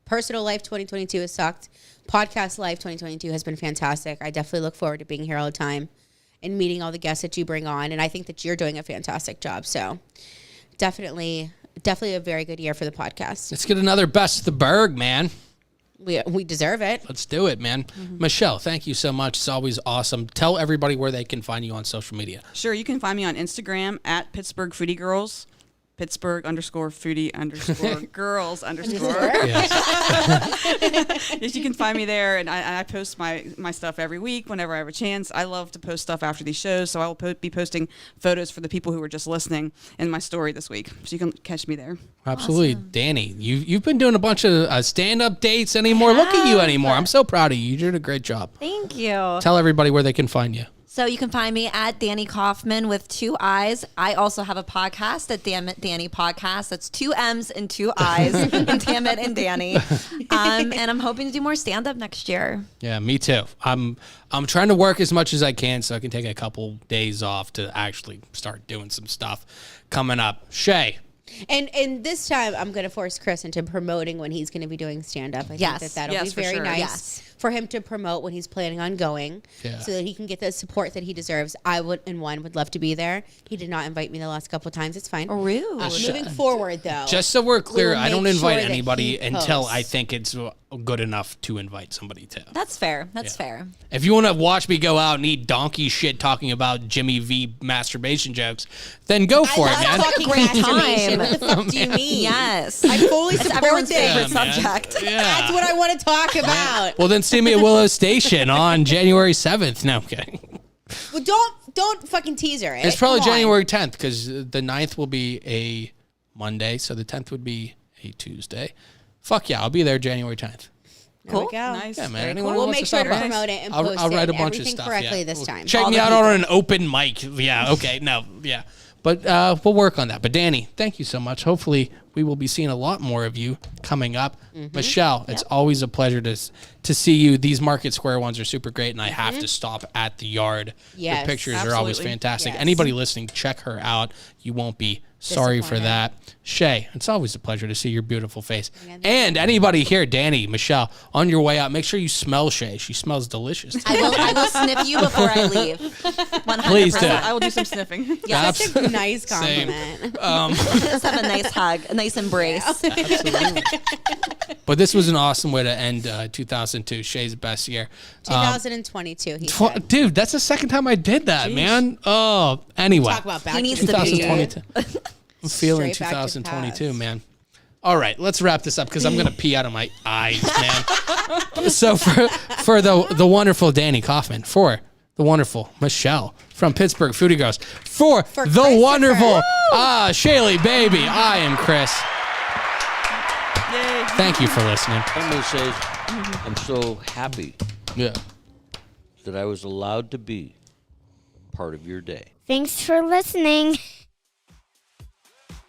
Personal life 2022 has sucked. Podcast life 2022 has been fantastic. I definitely look forward to being here all the time and meeting all the guests that you bring on. And I think that you're doing a fantastic job. So definitely a very good year for the podcast. Let's get another Best of the Berg, man. We deserve it. Let's do it, man. Michelle, thank you so much. It's always awesome. Tell everybody where they can find you on social media. Sure, you can find me on Instagram at Pittsburgh Foodie Girls. Pittsburgh_Foodie_Girls_. Yes, you can find me there, and I post my stuff every week whenever I have a chance. I love to post stuff after these shows, so I will be posting photos for the people who are just listening in my story this week, so you can catch me there. Absolutely. Danii, you've been doing a bunch of stand-up dates anymore. Look at you anymore. I'm so proud of you. You did a great job. Thank you. Tell everybody where they can find you. So you can find me at Danii Kaufman with 2 I's. I also have a podcast at Damn It Danii Podcast. That's 2 M's and 2 I's. And Damn It and Danii. And I'm hoping to do more stand-up next year. Yeah, me too. I'm trying to work as much as I can so I can take a couple days off to actually start doing some stuff coming up. Shay. And this time I'm going to force Chris into promoting when he's going to be doing stand-up. I Yes. think that'll Yes, be for very sure. nice Yes. for him to promote when he's planning on going, Yeah. so that he can get the support that he deserves. I would love to be there. He did not invite me the last couple of times. It's fine. Rude. Moving forward, though, Just so we're clear, will I don't make invite sure that anybody he until I posts. think it's good enough to invite somebody to. That's fair. That's fair. If you want to watch me go out and eat donkey shit talking about Jimmy V masturbation jokes, then go for it, I man. love talking Great masturbation. time. What the fuck do you mean? Yes. I fully It's support everyone's this. favorite Yeah, man. subject. Yeah. That's what I want to talk about. Well, then see me at Willow Station on January 7th. No, okay. Well, don't fucking teaser it. It's probably Come on. January 10th because the 9th will be a Monday, so the 10th would be a Tuesday. Fuck yeah, I'll be there January 10th. There we Cool. go. Nice. Yeah, man. Very Anyone cool. who We'll wants make to sure stop to by, promote it and post I'll write a it, bunch of everything stuff correctly yeah. this time. Check All me the out people. on an open mic. Yeah, okay, no, yeah. But we'll work on that. But Danii, thank you so much. Hopefully we will be seeing a lot more of you coming up. Michelle, it's always a pleasure to see you. These Market Square ones are super great, and I have to stop at the yard. Yes, the pictures are always fantastic. Yes. Anybody listening, check her out. You won't be sorry for that. Chey, it's always a pleasure to see your beautiful face. And anybody here, Danii, Michelle, on your way out, make sure you smell Chey. She smells delicious. I will sniff you before I leave. 100%. Please do. I will do some sniffing. Yeah. Such a nice compliment. Let's have a nice hug, a nice embrace. Absolutely. But this was an awesome way to end 2002, Shey's best year. 2022, he said. Dude, that's the second time I did that, man. Oh, anyway. Talk about back He needs to the to be future. 2022. I'm feeling Straight back to 2022, past. man. All right, let's wrap this up because I'm gonna pee out of my eyes, man. So for the wonderful Danii Kaufman, for the wonderful Michelle from Pittsburgh Foodie Girls, for the wonderful Shaylee baby, I am Chris. Yay. Thank you for listening. I'm going to say I'm so happy Yeah. that I was allowed to be part of your day. Thanks for listening.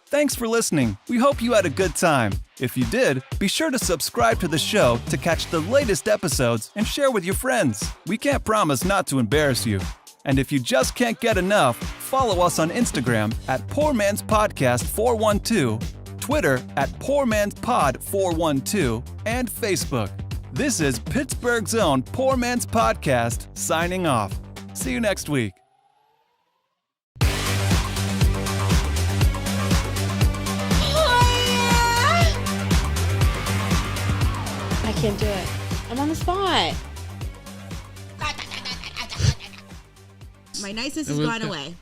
Thanks for listening. We hope you had a good time. If you did, be sure to subscribe to the show to catch the latest episodes and share with your friends. We can't promise not to embarrass you. And if you just can't get enough, follow us on Instagram at Poor Man's Podcast 412, Twitter at Poor Man's Pod 412, and Facebook. This is Pittsburgh's own Poor Man's Podcast signing off. See you next week. I can't do it. I'm on the spot. My niceness has gone away.